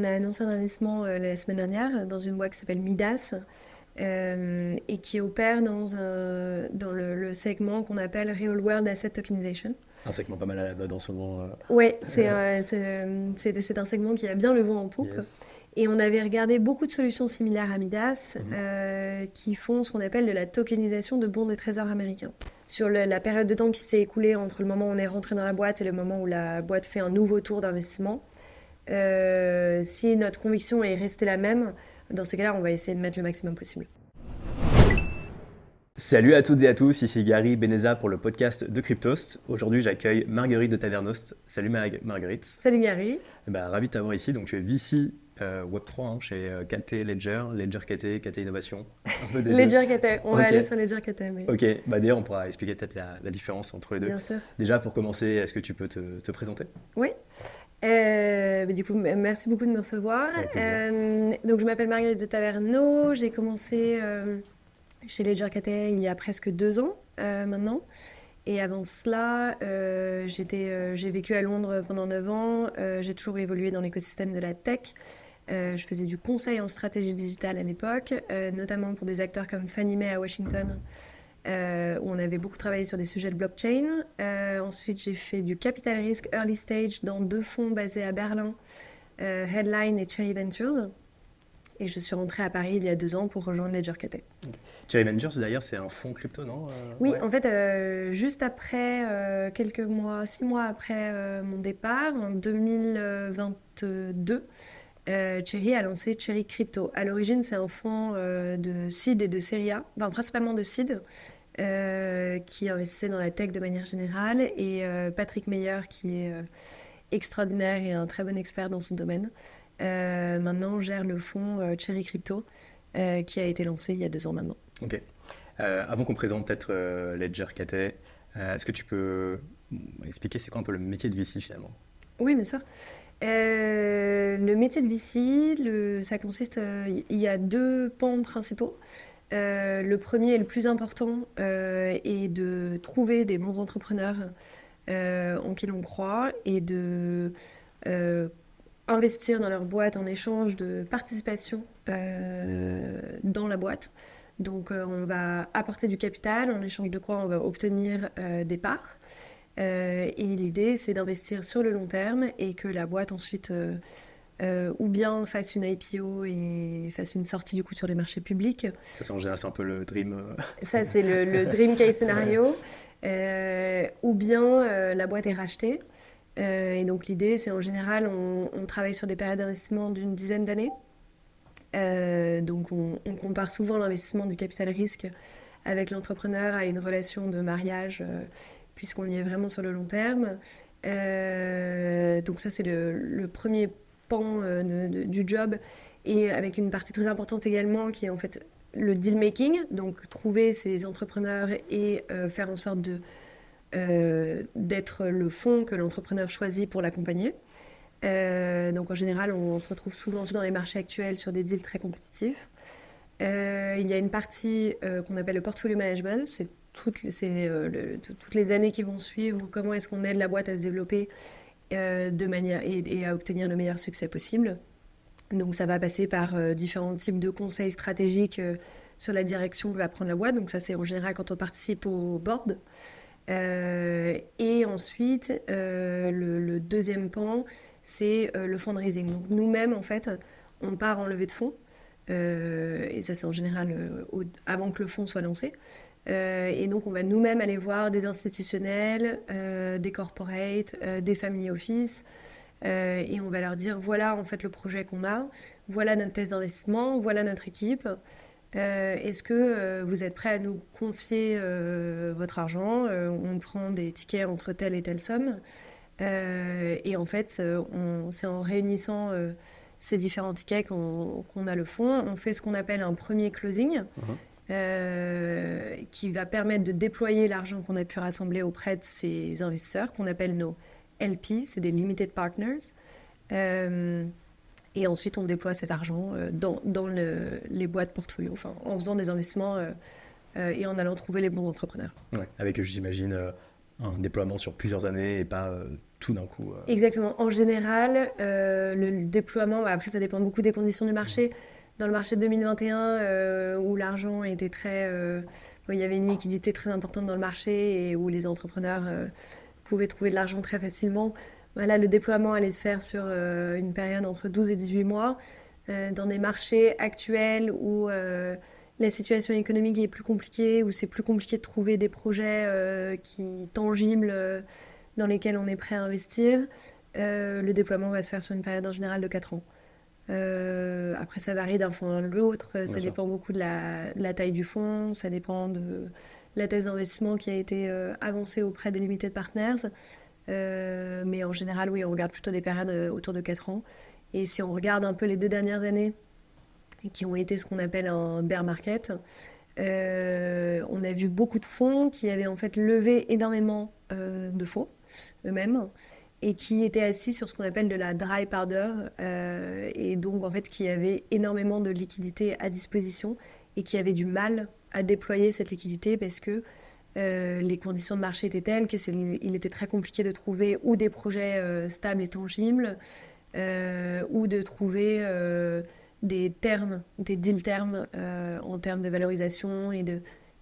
On a annoncé un investissement la semaine dernière dans une boîte qui s'appelle Midas et qui opère dans le segment qu'on appelle Real World Asset Tokenization. Un segment pas mal à la mode en ce moment. Ouais, c'est un segment qui a bien le vent en poupe. Yes. Et on avait regardé beaucoup de solutions similaires à Midas Mhm. qui font ce qu'on appelle de la tokenisation de bons de trésor américains. Sur la période de temps qui s'est écoulée entre le moment où on est rentré dans la boîte et le moment où la boîte fait un nouveau tour d'investissement, si notre conviction est restée la même, dans ces cas-là, on va essayer de mettre le maximum possible. Salut à toutes et à tous, ici Gary Beneza pour le podcast de Cryptost. Aujourd'hui, j'accueille Marguerite de Tavernost. Salut Marguerite. Salut Gary. Ravi de t'avoir ici. Donc, tu es VC Web3 chez KT Ledger, Ledger KT, KT Innovation, un peu des deux. Ledger KT, on va Ok, aller sur Ledger KT, mais ok. D'ailleurs, on pourra expliquer peut-être la différence entre les deux. bien sûr. Déjà, pour commencer, est-ce que tu peux te présenter? Oui. Du coup, merci beaucoup de me recevoir. Avec plaisir. Donc, je m'appelle Marguerite de Taverneau. J'ai commencé chez Ledger KT il y a presque 2 ans maintenant. Et avant cela, j'ai vécu à Londres pendant 9 ans. J'ai toujours évolué dans l'écosystème de la tech. Je faisais du conseil en stratégie digitale à l'époque, notamment pour des acteurs comme Fannie Mae à Washington, où on avait beaucoup travaillé sur des sujets de blockchain. Ensuite, j'ai fait du capital risk early stage dans 2 fonds basés à Berlin, Headline et Cherry Ventures. Et je suis rentrée à Paris il y a 2 ans pour rejoindre Ledger KT. Cherry Ventures, d'ailleurs, c'est un fonds crypto, non? Oui, Ouais. en fait, juste après, quelques mois, 6 mois après mon départ, en 2022, Cherry a lancé Cherry Crypto. À l'origine, c'est un fonds de seed et de série A, enfin, principalement de seed, qui investissait dans la tech de manière générale, et Patrick Meyer, qui est extraordinaire et un très bon expert dans ce domaine, maintenant gère le fonds Cherry Crypto, qui a été lancé il y a 2 ans maintenant. Ok. Avant qu'on présente peut-être Ledger KT, est-ce que tu peux expliquer c'est quoi un peu le métier de VC finalement? Oui, bien sûr. Le métier de VC, ça consiste, il y a 2 pans principaux. Le premier et le plus important est de trouver des bons entrepreneurs en qui l'on croit et de euh, investir dans leur boîte en échange de participation dans la boîte. Donc on va apporter du capital, en échange de quoi on va obtenir des parts. Et l'idée, c'est d'investir sur le long terme et que la boîte ensuite ou bien fasse une IPO et fasse une sortie du coup sur les marchés publics. Ça, c'est en général, c'est un peu le dream. Ça, c'est le dream case Ouais. scénario. Ou bien la boîte est rachetée. Et donc l'idée, c'est en général, on travaille sur des périodes d'investissement d'une dizaine d'années. Donc on compare souvent l'investissement du capital risque avec l'entrepreneur à une relation de mariage, puisqu'on y est vraiment sur le long terme. Donc ça, c'est le premier pan du job, et avec une partie très importante également qui est en fait le deal making, donc trouver ces entrepreneurs et faire en sorte d'être le fonds que l'entrepreneur choisit pour l'accompagner. Donc en général, on se retrouve souvent dans les marchés actuels sur des deals très compétitifs. Il y a une partie qu'on appelle le portfolio management, c'est toutes les années qui vont suivre, comment est-ce qu'on aide la boîte à se développer de manière et à obtenir le meilleur succès possible. Donc ça va passer par différents types de conseils stratégiques sur la direction que va prendre la boîte. Donc ça, c'est en général quand on participe au board. Et ensuite, le deuxième pan, c'est le fundraising. Donc nous-mêmes, en fait, on part en levée de fonds. Et ça, c'est en général avant que le fonds soit lancé. Et donc, on va nous-mêmes aller voir des institutionnels, des corporates, des family office, et on va leur dire, voilà en fait le projet qu'on a, voilà notre thèse d'investissement, voilà notre équipe. Est-ce que vous êtes prêts à nous confier votre argent? On prend des tickets entre telle et telle somme. Et en fait, c'est en réunissant ces différents tickets qu'on a le fonds. On fait ce qu'on appelle un premier closing, Mhm. qui va permettre de déployer l'argent qu'on a pu rassembler auprès de ces investisseurs, qu'on appelle nos LP, c'est des Limited Partners. Et ensuite, on déploie cet argent dans les boîtes portfolio, enfin, en faisant des investissements et en allant trouver les bons entrepreneurs. Ouais. Avec, j'imagine, un déploiement sur plusieurs années et pas tout d'un coup. Exactement. En général, le déploiement, après ça dépend beaucoup des conditions du marché. Dans le marché de 2021, où l'argent était il y avait une liquidité très importante dans le marché et où les entrepreneurs pouvaient trouver de l'argent très facilement. Voilà, le déploiement allait se faire sur une période entre 12 et 18 mois. Dans des marchés actuels où la situation économique est plus compliquée, où c'est plus compliqué de trouver des projets tangibles dans lesquels on est prêt à investir, le déploiement va se faire sur une période en général de 4 ans. Après, ça varie d'un fonds à l'autre, Bien ça sûr. dépend beaucoup de la taille du fonds, ça dépend de la thèse d'investissement qui a été avancée auprès des limited partners. Mais en général, oui, on regarde plutôt des périodes autour de 4 ans. Et si on regarde un peu les 2 dernières années, qui ont été ce qu'on appelle un bear market, on a vu beaucoup de fonds qui avaient en fait levé énormément de fonds eux-mêmes et qui étaient assis sur ce qu'on appelle de la dry powder et donc en fait qui avaient énormément de liquidités à disposition et qui avaient du mal à déployer cette liquidité parce que les conditions de marché étaient telles qu'il était très compliqué de trouver ou des projets stables et tangibles ou de trouver des termes, des deal termes en termes de valorisation et de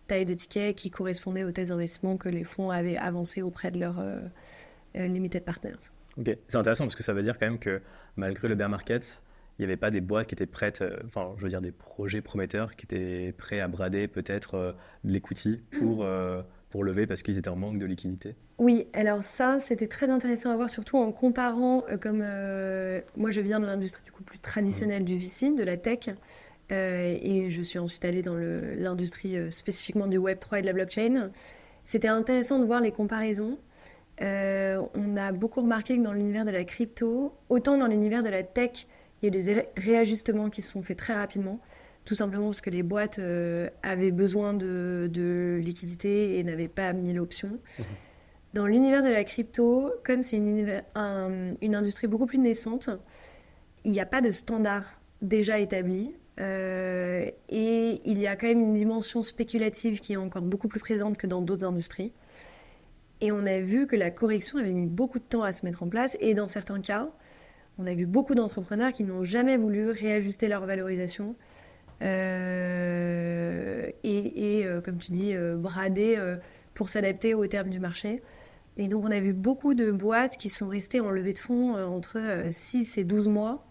taille de ticket qui correspondaient aux thèses d'investissement que les fonds avaient avancées auprès de leurs limited partners. Ok, c'est intéressant parce que ça veut dire quand même que malgré le bear market, il n'y avait pas des boîtes qui étaient prêtes, enfin, je veux dire des projets prometteurs qui étaient prêts à brader peut-être de l'equity pour lever parce qu'ils étaient en manque de liquidité. Oui, alors ça, c'était très intéressant à voir, surtout en comparant, moi je viens de l'industrie du coup plus traditionnelle du VC, de la tech, et je suis ensuite allée dans l'industrie spécifiquement du Web3 et de la blockchain. C'était intéressant de voir les comparaisons. On a beaucoup remarqué que dans l'univers de la crypto, autant dans l'univers de la tech, il y a des réajustements qui se sont faits très rapidement, tout simplement parce que les boîtes avaient besoin de liquidité et n'avaient pas mis option. Dans l'univers de la crypto, comme c'est une industrie beaucoup plus naissante, il n'y a pas de standard déjà établi. Et il y a quand même une dimension spéculative qui est encore beaucoup plus présente que dans d'autres industries. Et on a vu que la correction avait mis beaucoup de temps à se mettre en place. Et dans certains cas, on a vu beaucoup d'entrepreneurs qui n'ont jamais voulu réajuster leur valorisation. Comme tu dis, brader pour s'adapter aux termes du marché. Et donc, on a vu beaucoup de boîtes qui sont restées en levée de fonds entre 6 et 12 mois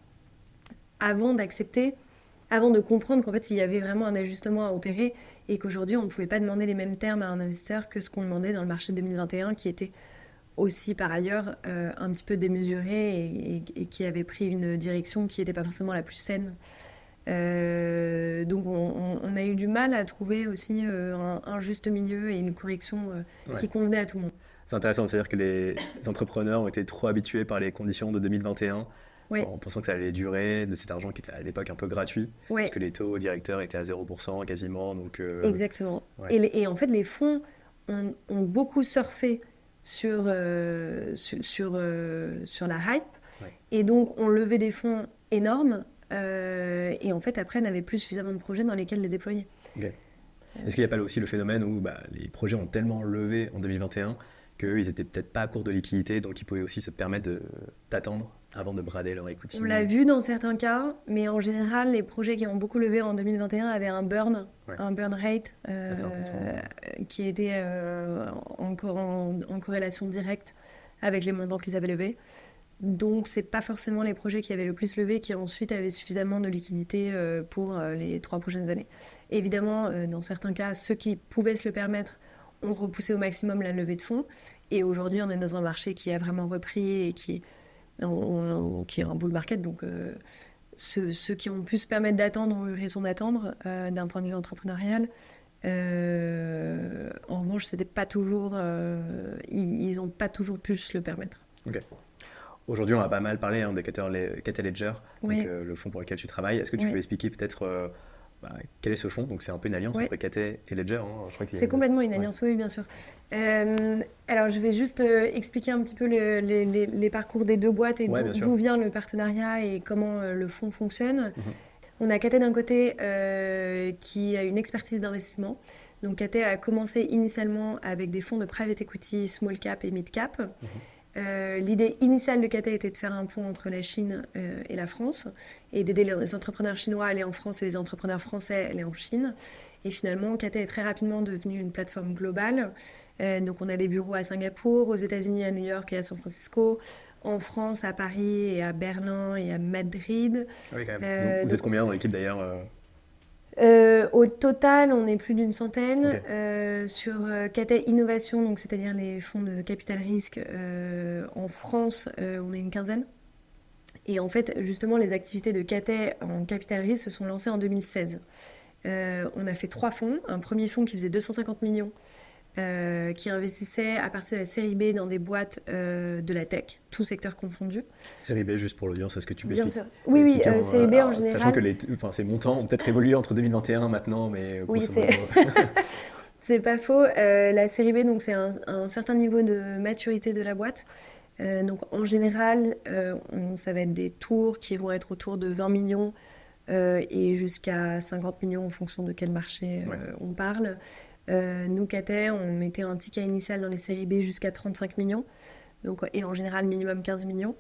avant d'accepter, avant de comprendre qu'en fait, il y avait vraiment un ajustement à opérer et qu'aujourd'hui, on ne pouvait pas demander les mêmes termes à un investisseur que ce qu'on demandait dans le marché 2021, qui était aussi par ailleurs un petit peu démesuré et qui avait pris une direction qui n'était pas forcément la plus saine. Donc on a eu du mal à trouver aussi un juste milieu et une correction qui convenait à tout le monde. C'est intéressant, c'est-à-dire que les entrepreneurs ont été trop habitués par les conditions de 2021 Oui, en pensant que ça allait durer, de cet argent qui était à l'époque un peu gratuit, parce oui, que les taux directeurs étaient à 0% quasiment. Donc, exactement. ouais. Et en fait, les fonds ont beaucoup surfé sur la hype Ouais. et donc ont levé des fonds énormes et en fait après n'avaient plus suffisamment de projets dans lesquels les déployer. Ok. Est-ce qu'il n'y a pas aussi le phénomène où les projets ont tellement levé en 2021 qu'ils étaient peut-être pas à court de liquidité, donc ils pouvaient aussi se permettre d'attendre avant de brader leur equity? On l'a vu dans certains cas, mais en général, les projets qui ont beaucoup levé en 2021 avaient un burn rate Assez important. qui était encore en corrélation directe avec les montants qu'ils avaient levés. Donc, c'est pas forcément les projets qui avaient le plus levé qui ensuite avaient suffisamment de liquidité pour les 3 prochaines années. Évidemment, dans certains cas, ceux qui pouvaient se le permettre ont repoussé au maximum la levée de fonds. Et aujourd'hui, on est dans un marché qui a vraiment repris et qui est un bull market. Donc, ceux qui ont pu se permettre d'attendre ont eu raison d'attendre d'un point de vue entrepreneurial. En revanche, c'était pas toujours, ils n'ont pas toujours pu se le permettre. Ok. Aujourd'hui, on a pas mal parlé de Cathay Ledger, Oui. donc, le fonds pour lequel tu travailles. Est-ce que tu Oui. peux expliquer peut-être quel est ce fonds? Donc, c'est un peu une alliance Oui. entre Cathay et Ledger. Je crois qu'il y a C'est complètement une alliance, oui, bien sûr. Alors, je vais juste expliquer un petit peu les parcours des deux boîtes et Ouais, bien sûr. d'où vient le partenariat et comment le fonds fonctionne. Mhm. On a Cathay d'un côté qui a une expertise d'investissement. Donc, Cathay a commencé initialement avec des fonds de private equity, small cap et mid cap. L'idée initiale de Cathay était de faire un pont entre la Chine et la France et d'aider les entrepreneurs chinois à aller en France et les entrepreneurs français à aller en Chine. Et finalement, Cathay est très rapidement devenue une plateforme globale. Donc on a des bureaux à Singapour, aux États-Unis, à New York et à San Francisco, en France, à Paris et à Berlin et à Madrid. Oui, quand même. Vous êtes combien dans l'équipe d'ailleurs Au total, on est plus d'une centaine. Ok. Sur Cathay Innovation, donc c'est-à-dire les fonds de capital risque, en France, on est une quinzaine. Et en fait, justement, les activités de Cathay en capital risque se sont lancées en 2016. On a fait 3 fonds. Un premier fonds qui faisait 250 millions, qui investissait à partir de la série B dans des boîtes de la tech, tout secteur confondu. Série B, juste pour l'audience, est-ce que tu peux Bien expliquer sûr. Oui, expliquer série B en alors, général. sachant que ces montants ont peut-être évolué entre 2021 maintenant, mais Oui, grosso modo. c'est pas faux. La série B, donc c'est un certain niveau de maturité de la boîte. Donc en général, ça va être des tours qui vont être autour de 20 millions et jusqu'à 50 millions en fonction de quel marché Ouais. on parle. Nous, Cathay, on mettait un ticket initial dans les séries B jusqu'à 35 millions. Donc, et en général, minimum 15 millions.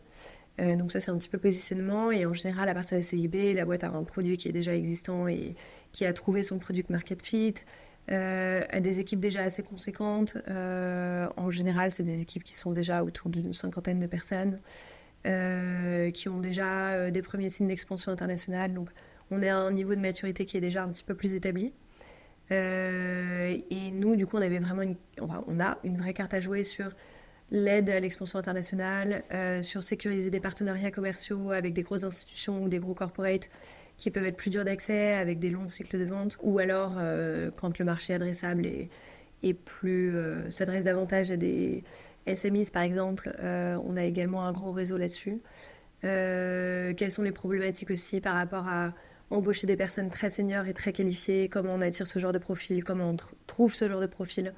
Donc ça, c'est un petit peu positionnement. Et en général, à partir de la série B, la boîte a un produit qui est déjà existant et qui a trouvé son product market fit. A des équipes déjà assez conséquentes. En général, c'est des équipes qui sont déjà autour d'une cinquantaine de personnes, qui ont déjà des premiers signes d'expansion internationale. Donc, on est à un niveau de maturité qui est déjà un petit peu plus établi. Et nous, du coup, on a une vraie carte à jouer sur l'aide à l'expansion internationale, sur sécuriser des partenariats commerciaux avec des grosses institutions ou des gros corporates qui peuvent être plus durs d'accès avec des longs cycles de vente, ou alors quand le marché adressable s'adresse davantage à des SMEs par exemple, on a également un gros réseau là-dessus. Quelles sont les problématiques aussi par rapport à embaucher des personnes très seniors et très qualifiées, comment on attire ce genre de profil, comment on trouve ce genre de profil.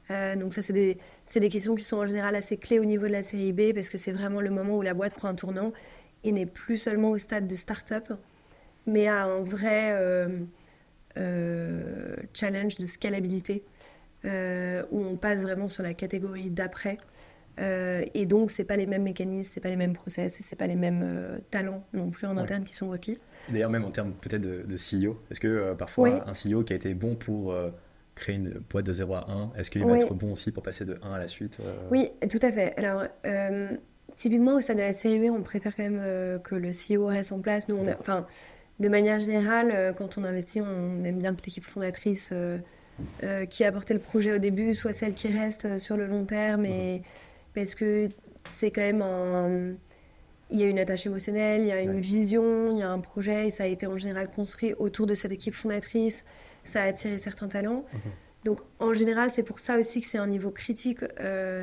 Donc ça, c'est des questions qui sont en général assez clés au niveau de la série B parce que c'est vraiment le moment où la boîte prend un tournant et n'est plus seulement au stade de start-up, mais à un vrai challenge de scalabilité où on passe vraiment sur la catégorie d'après. Et donc, c'est pas les mêmes mécanismes, c'est pas les mêmes process, et c'est pas les mêmes talents non plus en interne qui sont requis. D'ailleurs, même en termes peut-être de CEO, est-ce que Oui, parfois un CEO qui a été bon pour créer une boîte de 0 à 1, est-ce qu'il va oui, être bon aussi pour passer de 1 à la suite oui, tout à fait. Alors, typiquement, au stade de la série B, on préfère quand même que le CEO reste en place. Nous, enfin, de manière générale, quand on investit, on aime bien que l'équipe fondatrice qui a porté le projet au début soit celle qui reste sur le long terme, et parce que c'est quand même il y a une attache émotionnelle, il y a une vision, il y a un projet, et ça a été en général construit autour de cette équipe fondatrice, ça a attiré certains talents. Donc en général, c'est pour ça aussi que c'est un niveau critique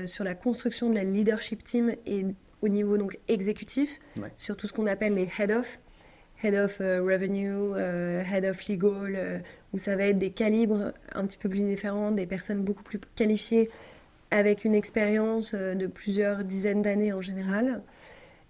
sur la construction de la leadership team et au niveau donc exécutif, sur tout ce qu'on appelle les head of revenue, head of legal, où ça va être des calibres un petit peu plus différents, des personnes beaucoup plus qualifiées avec une expérience de plusieurs dizaines d'années en général.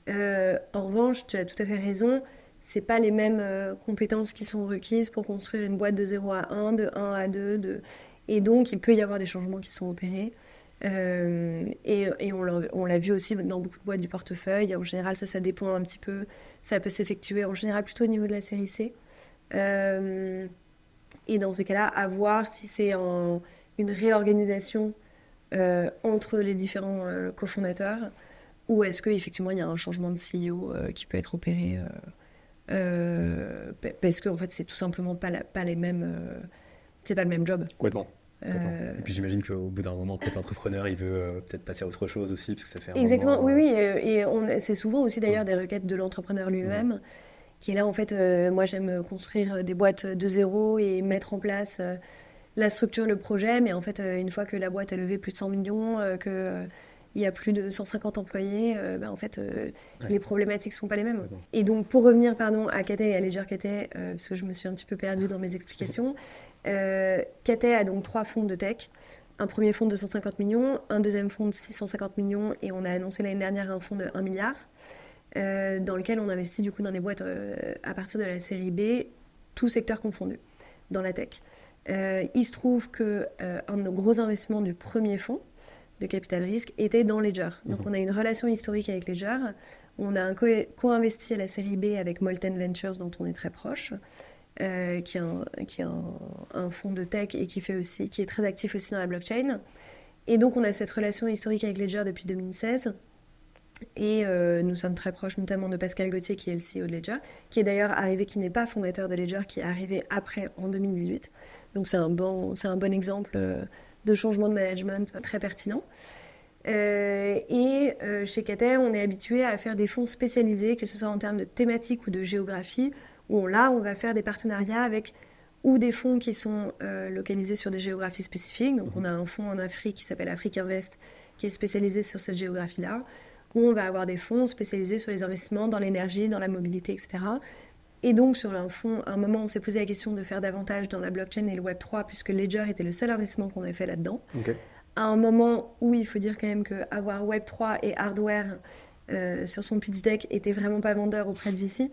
En revanche, tu as tout à fait raison, c'est pas les mêmes compétences qui sont requises pour construire une boîte de 0 à 1, de 1 à 2, et donc il peut y avoir des changements qui sont opérés. Et on l'a vu aussi dans beaucoup de boîtes du portefeuille. En général, ça dépend un petit peu. Ça peut s'effectuer en général plutôt au niveau de la série C. Et dans ces cas-là, à voir si c'est une réorganisation entre les différents cofondateurs, ou est-ce qu'effectivement il y a un changement de CEO qui peut être opéré parce qu'en fait c'est tout simplement pas les mêmes, c'est pas le même job. Complètement. Et puis j'imagine qu'au bout d'un moment, peut-être l'entrepreneur, il veut peut-être passer à autre chose aussi, parce que ça fait un Exactement, moment... oui, et c'est souvent aussi d'ailleurs des requêtes de l'entrepreneur lui-même, qui est là en fait, moi j'aime construire des boîtes de zéro et mettre en place la structure, le projet, mais en fait une fois que la boîte a levé plus de 100 millions, il y a plus de 150 employés, en fait, les problématiques ne sont pas les mêmes. Et donc, pour revenir à Cathay et à Ledger Cathay, parce que je me suis un petit peu perdue dans mes explications, Cathay a donc 3 fonds de tech. Un premier fonds de 250 millions, un deuxième fonds de 650 millions, et on a annoncé l'année dernière un fonds de 1 milliard, dans lequel on investit du coup dans des boîtes à partir de la série B, tout secteur confondu, dans la tech. Il se trouve qu'un de nos gros investissements du premier fonds, de capital risque était dans Ledger. Donc on a une relation historique avec Ledger. On a un co-investi à la série B avec Molten Ventures, dont on est très proche, qui est un fonds de tech et qui est très actif aussi dans la blockchain. Et donc on a cette relation historique avec Ledger depuis 2016. Et nous sommes très proches notamment de Pascal Gauthier, qui est le CEO de Ledger, qui est d'ailleurs arrivé, qui n'est pas fondateur de Ledger, qui est arrivé après, en 2018. Donc c'est un bon exemple de changement de management très pertinent. Chez Cater, on est habitué à faire des fonds spécialisés, que ce soit en termes de thématique ou de géographie, où on va faire des partenariats avec ou des fonds qui sont localisés sur des géographies spécifiques. Donc on a un fonds en Afrique qui s'appelle Afrique Invest, qui est spécialisé sur cette géographie-là, où on va avoir des fonds spécialisés sur les investissements dans l'énergie, dans la mobilité, etc. Et donc, sur un fonds, à un moment, on s'est posé la question de faire davantage dans la blockchain et le Web3, puisque Ledger était le seul investissement qu'on avait fait là-dedans. Ok. À un moment où il faut dire quand même qu'avoir Web3 et hardware sur son pitch deck était vraiment pas vendeur auprès de VC.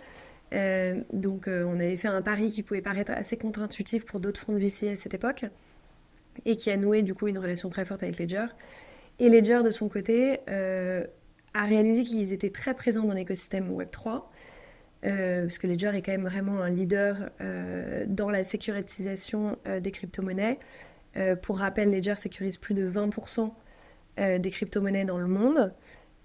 Donc, on avait fait un pari qui pouvait paraître assez contre-intuitif pour d'autres fonds de VC à cette époque, et qui a noué du coup une relation très forte avec Ledger. Et Ledger, de son côté, a réalisé qu'ils étaient très présents dans l'écosystème Web3, parce que Ledger est quand même vraiment un leader dans la sécurisation des crypto-monnaies. Pour rappel, Ledger sécurise plus de 20% des crypto-monnaies dans le monde.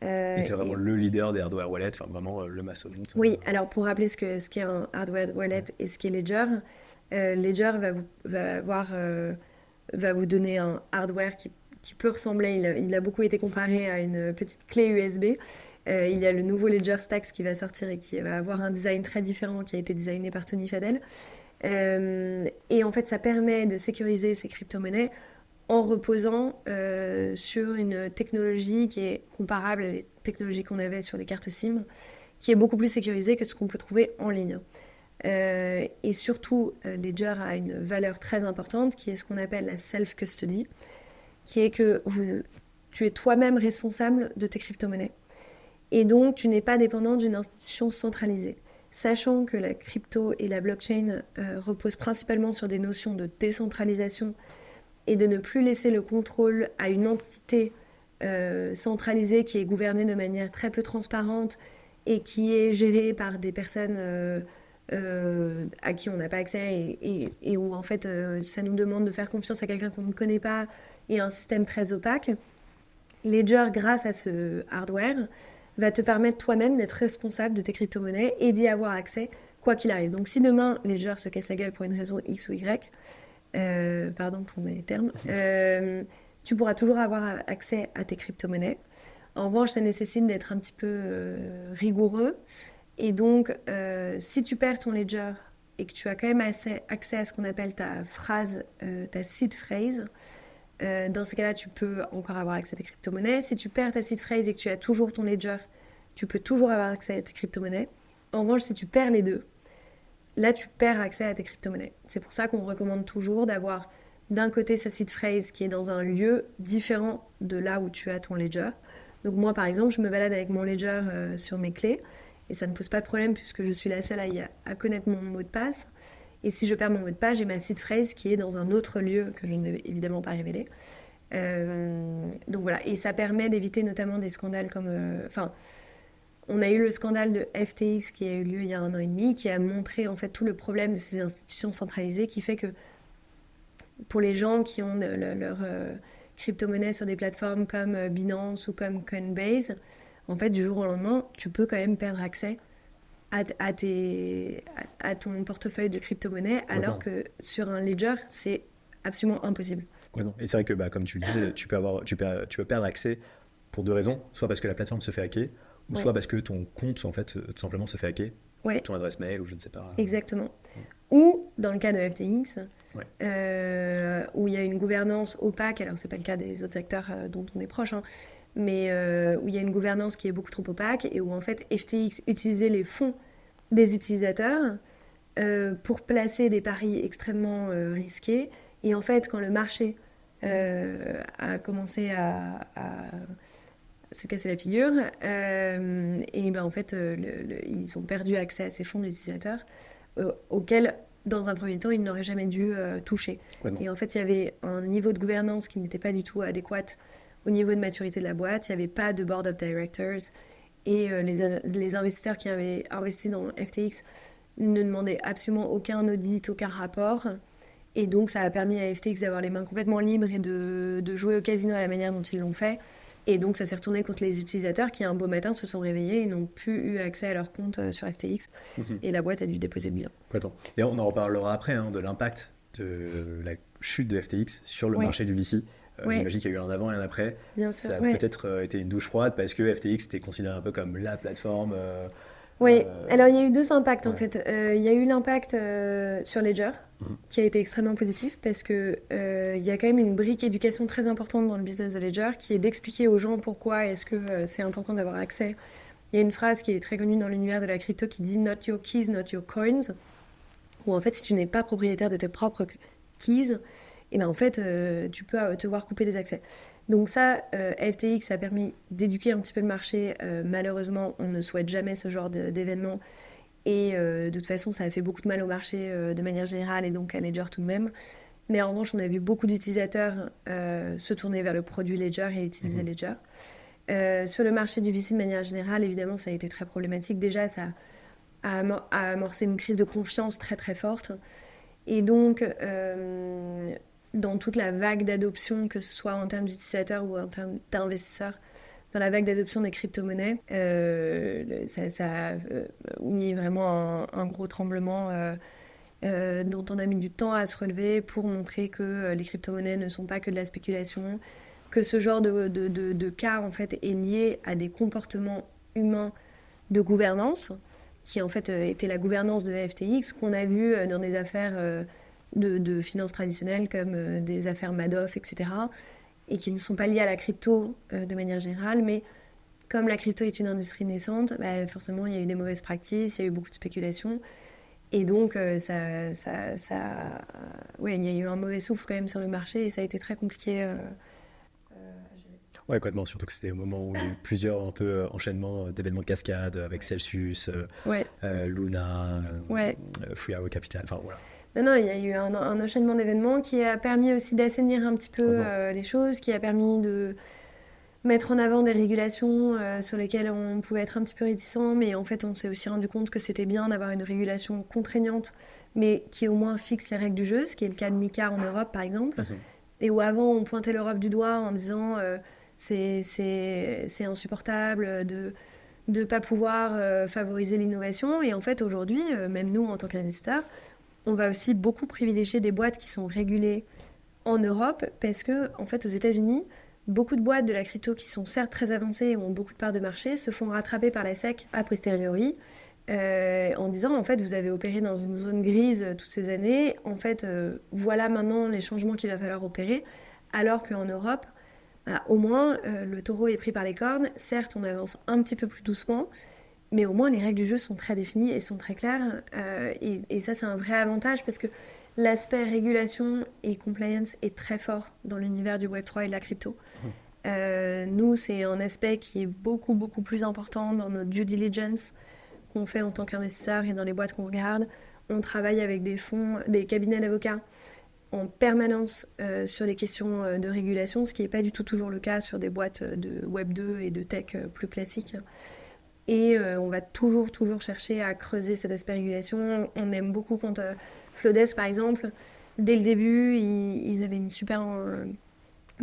Et c'est vraiment le leader des hardware wallets, enfin vraiment le mastodonte. Oui, alors pour rappeler ce qu'est un hardware wallet et ce qu'est Ledger, Ledger va vous donner un hardware qui peut ressembler, il a beaucoup été comparé à une petite clé USB. Il y a le nouveau Ledger Stacks qui va sortir et qui va avoir un design très différent, qui a été designé par Tony Fadell. Et en fait, ça permet de sécuriser ces crypto-monnaies en reposant sur une technologie qui est comparable à les technologies qu'on avait sur les cartes SIM, qui est beaucoup plus sécurisée que ce qu'on peut trouver en ligne. Et surtout, Ledger a une valeur très importante qui est ce qu'on appelle la self-custody, qui est que tu es toi-même responsable de tes crypto-monnaies. Et donc, tu n'es pas dépendant d'une institution centralisée. Sachant que la crypto et la blockchain reposent principalement sur des notions de décentralisation et de ne plus laisser le contrôle à une entité centralisée qui est gouvernée de manière très peu transparente et qui est gérée par des personnes à qui on n'a pas accès et où en fait ça nous demande de faire confiance à quelqu'un qu'on ne connaît pas et un système très opaque. Ledger, grâce à ce hardware, va te permettre toi-même d'être responsable de tes crypto-monnaies et d'y avoir accès quoi qu'il arrive. Donc si demain Ledger se casse la gueule pour une raison X ou Y, pardon pour mes termes, tu pourras toujours avoir accès à tes crypto-monnaies. En revanche, ça nécessite d'être un petit peu rigoureux. Et donc, si tu perds ton Ledger et que tu as quand même accès à ce qu'on appelle ta seed phrase, dans ce cas-là, tu peux encore avoir accès à tes crypto-monnaies. Si tu perds ta seed phrase et que tu as toujours ton Ledger, tu peux toujours avoir accès à tes crypto-monnaies. En revanche, si tu perds les deux, là, tu perds accès à tes crypto-monnaies. C'est pour ça qu'on recommande toujours d'avoir d'un côté sa seed phrase qui est dans un lieu différent de là où tu as ton Ledger. Donc moi, par exemple, je me balade avec mon Ledger sur mes clés et ça ne pose pas de problème puisque je suis la seule à connaître mon mot de passe. Et si je perds mon mot de passe, j'ai ma seed phrase qui est dans un autre lieu que je ne vais évidemment pas révéler. Donc voilà, et ça permet d'éviter notamment des scandales comme... on a eu le scandale de FTX qui a eu lieu il y a 1 an et demi, qui a montré en fait tout le problème de ces institutions centralisées, qui fait que pour les gens qui ont leur crypto-monnaie sur des plateformes comme Binance ou comme Coinbase, en fait, du jour au lendemain, tu peux quand même perdre accès à ton portefeuille de crypto-monnaie, alors que sur un Ledger, c'est absolument impossible. Ouais, non. Et c'est vrai que, comme tu le disais, tu peux perdre accès pour 2 raisons. Soit parce que la plateforme se fait hacker, ou soit parce que ton compte, en fait, tout simplement se fait hacker. Ouais. Ton adresse mail, ou je ne sais pas. Exactement. Ou, dans le cas de FTX, où il y a une gouvernance opaque, alors c'est pas le cas des autres acteurs dont on est proche, mais où il y a une gouvernance qui est beaucoup trop opaque et où en fait FTX utilisait les fonds des utilisateurs pour placer des paris extrêmement risqués. Et en fait, quand le marché a commencé à se casser la figure, et ben en fait, ils ont perdu accès à ces fonds d'utilisateurs auxquels, dans un premier temps, ils n'auraient jamais dû toucher. Et en fait, il y avait un niveau de gouvernance qui n'était pas du tout adéquat au niveau de maturité de la boîte, il n'y avait pas de board of directors. Et les investisseurs qui avaient investi dans FTX ne demandaient absolument aucun audit, aucun rapport. Et donc, ça a permis à FTX d'avoir les mains complètement libres et de jouer au casino à la manière dont ils l'ont fait. Et donc, ça s'est retourné contre les utilisateurs qui, un beau matin, se sont réveillés et n'ont plus eu accès à leur compte sur FTX. Et la boîte a dû déposer le bilan. Complètement. Et on en reparlera après, hein, de l'impact de la chute de FTX sur le marché du VC. J'imagine qu'il y a eu un avant et un après. Bien sûr, ça a peut-être été une douche froide parce que FTX était considéré un peu comme la plateforme. Oui, alors il y a eu deux impacts en fait. Il y a eu l'impact sur Ledger, qui a été extrêmement positif parce que il y a quand même une brique éducation très importante dans le business de Ledger qui est d'expliquer aux gens pourquoi est-ce que c'est important d'avoir accès. Il y a une phrase qui est très connue dans l'univers de la crypto qui dit Not your keys, not your coins, où en fait si tu n'es pas propriétaire de tes propres keys, et ben en fait tu peux te voir couper des accès. Donc ça, FTX a permis d'éduquer un petit peu le marché. Malheureusement, on ne souhaite jamais ce genre d'événement. Et de toute façon, ça a fait beaucoup de mal au marché de manière générale et donc à Ledger tout de même. Mais en revanche, on a vu beaucoup d'utilisateurs se tourner vers le produit Ledger et utiliser Ledger. Sur le marché du VC de manière générale, évidemment, ça a été très problématique. Déjà, ça a amorcé une crise de confiance très très forte. Et donc, dans toute la vague d'adoption, que ce soit en termes d'utilisateurs ou en termes d'investisseurs, dans la vague d'adoption des crypto-monnaies, ça a mis vraiment un gros tremblement dont on a mis du temps à se relever pour montrer que les crypto-monnaies ne sont pas que de la spéculation, que ce genre de cas en fait, est lié à des comportements humains de gouvernance, qui en fait était la gouvernance de FTX, qu'on a vu dans des affaires de finances traditionnelles comme des affaires Madoff, etc., et qui ne sont pas liées à la crypto de manière générale, mais comme la crypto est une industrie naissante, bah, forcément il y a eu des mauvaises pratiques, il y a eu beaucoup de spéculation, et donc il y a eu un mauvais souffle quand même sur le marché, et ça a été très compliqué à gérer. Ouais, complètement, surtout que c'était au moment où il y a eu plusieurs un peu enchaînements d'événements de cascade avec Celsius, Luna, Fuyao Capital, enfin voilà. Non, il y a eu un enchaînement d'événements qui a permis aussi d'assainir un petit peu les choses, qui a permis de mettre en avant des régulations sur lesquelles on pouvait être un petit peu réticent, mais en fait on s'est aussi rendu compte que c'était bien d'avoir une régulation contraignante, mais qui au moins fixe les règles du jeu, ce qui est le cas de MiCA en Europe par exemple, et où avant on pointait l'Europe du doigt en disant c'est insupportable de ne pas pouvoir favoriser l'innovation, et en fait aujourd'hui, même nous en tant qu'investisseurs, on va aussi beaucoup privilégier des boîtes qui sont régulées en Europe parce que, en fait, aux États-Unis, beaucoup de boîtes de la crypto qui sont certes très avancées et ont beaucoup de parts de marché se font rattraper par la SEC a posteriori en disant, en fait, vous avez opéré dans une zone grise toutes ces années. En fait, voilà maintenant les changements qu'il va falloir opérer. Alors qu'en Europe, au moins, le taureau est pris par les cornes. Certes, on avance un petit peu plus doucement, mais au moins les règles du jeu sont très définies et sont très claires. Et ça, c'est un vrai avantage parce que l'aspect régulation et compliance est très fort dans l'univers du Web3 et de la crypto. Nous, c'est un aspect qui est beaucoup, beaucoup plus important dans notre due diligence qu'on fait en tant qu'investisseur et dans les boîtes qu'on regarde. On travaille avec des fonds, des cabinets d'avocats en permanence sur les questions de régulation, ce qui n'est pas du tout toujours le cas sur des boîtes de Web2 et de tech plus classiques. Et on va toujours chercher à creuser cet aspect régulation. On aime beaucoup quand Flodes, par exemple, dès le début, ils avaient une super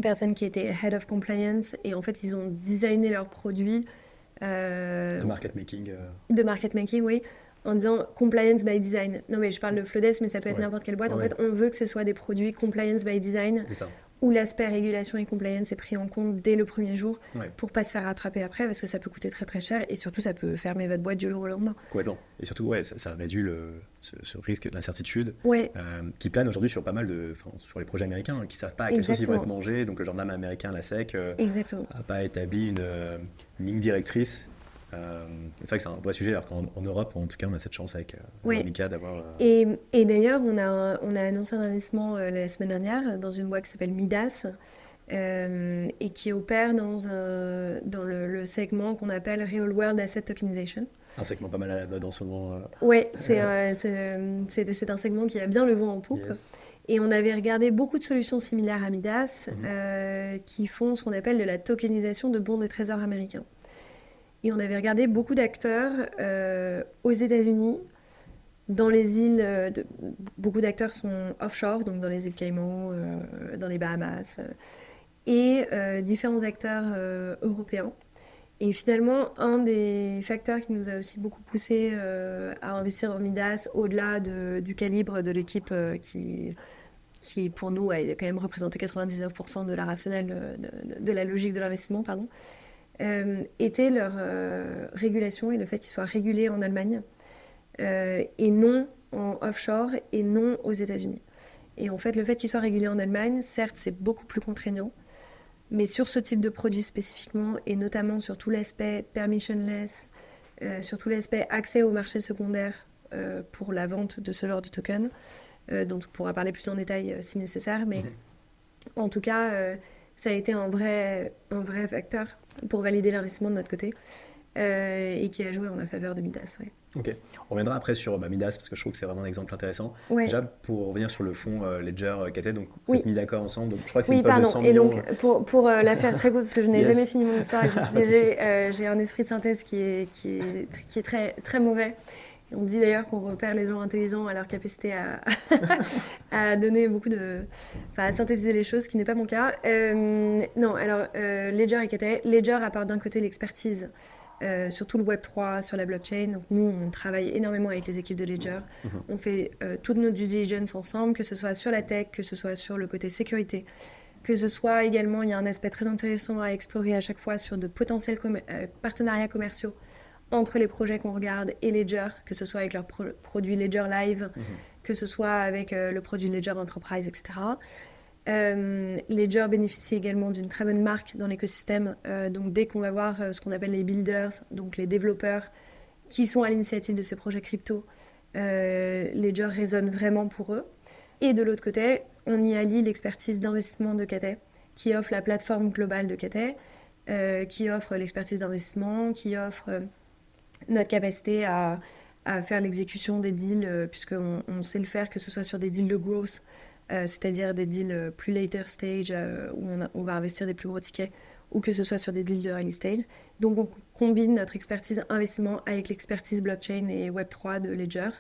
personne qui était Head of Compliance, et en fait, ils ont designé leurs produits. De market making. De market making, oui, en disant compliance by design. Non, mais je parle de Flodes, mais ça peut être n'importe quelle boîte. En fait, on veut que ce soit des produits compliance by design. C'est ça. Où l'aspect régulation et compliance est pris en compte dès le premier jour pour ne pas se faire rattraper après, parce que ça peut coûter très très cher et surtout ça peut fermer votre boîte du jour au lendemain. Complètement. Et surtout, ça réduit ce risque d'incertitude qui plane aujourd'hui sur pas mal sur les projets américains qui ne savent pas à quelle sauce ils vont être mangés. Donc le gendarme américain, la SEC, n'a pas établi une ligne directrice. C'est vrai que c'est un vrai sujet, alors qu'en Europe, en tout cas, on a cette chance avec MiCA d'avoir... Et d'ailleurs, on a annoncé un investissement la semaine dernière dans une boîte qui s'appelle Midas et qui opère dans le segment qu'on appelle Real World Asset Tokenization. Un segment pas mal à la mode en ce moment. Oui, c'est un segment qui a bien le vent en poupe. Yes. Et on avait regardé beaucoup de solutions similaires à Midas qui font ce qu'on appelle de la tokenisation de bons de trésor américains. Et on avait regardé beaucoup d'acteurs aux États-Unis, dans les îles. Beaucoup d'acteurs sont offshore, donc dans les îles Caïmans, dans les Bahamas, et différents acteurs européens. Et finalement, un des facteurs qui nous a aussi beaucoup poussé à investir dans Midas, au-delà du calibre de l'équipe qui pour nous a quand même représenté 99% de la rationnelle, de la logique de l'investissement, pardon, était leur régulation et le fait qu'ils soient régulés en Allemagne et non en offshore et non aux États-Unis. Et en fait, le fait qu'ils soient régulés en Allemagne, certes, c'est beaucoup plus contraignant, mais sur ce type de produit spécifiquement, et notamment sur tout l'aspect permissionless, sur tout l'aspect accès au marché secondaire pour la vente de ce genre de token, dont on pourra parler plus en détail si nécessaire, mais en tout cas, ça a été un vrai facteur pour valider l'investissement de notre côté et qui a joué en la faveur de Midas. Ouais. Ok, on reviendra après sur Midas parce que je trouve que c'est vraiment un exemple intéressant. Ouais. Déjà, pour revenir sur le fonds Ledger KT, donc vous Oui. êtes mis d'accord ensemble, donc je crois que c'est Oui, une poche de pardon. 100 Et millions. donc, pour la faire très courte, parce que je n'ai Yes. jamais fini mon histoire, et je suis désolée, j'ai un esprit de synthèse qui est très, très mauvais. Et on dit d'ailleurs qu'on repère les gens intelligents à leur capacité à donner beaucoup de... Enfin, à synthétiser les choses, ce qui n'est pas mon cas. Non, alors, Ledger et KT. Ledger apporte d'un côté l'expertise sur tout le Web3, sur la blockchain. Donc nous, on travaille énormément avec les équipes de Ledger. On fait toute notre due diligence ensemble, que ce soit sur la tech, que ce soit sur le côté sécurité, que ce soit également, il y a un aspect très intéressant à explorer à chaque fois sur de potentiels partenariats commerciaux entre les projets qu'on regarde et Ledger, que ce soit avec leur produit Ledger Live, que ce soit avec le produit Ledger Enterprise, etc. Ledger bénéficie également d'une très bonne marque dans l'écosystème. Donc dès qu'on va voir ce qu'on appelle les builders, donc les développeurs qui sont à l'initiative de ces projets crypto, Ledger résonne vraiment pour eux. Et de l'autre côté, on y allie l'expertise d'investissement de KT, qui offre la plateforme globale de KT, qui offre l'expertise d'investissement, qui offre notre capacité à faire l'exécution des deals, puisqu'on sait le faire, que ce soit sur des deals de growth, c'est-à-dire des deals plus later stage, où on va investir des plus gros tickets, ou que ce soit sur des deals de early stage. Donc on combine notre expertise investissement avec l'expertise blockchain et Web3 de Ledger.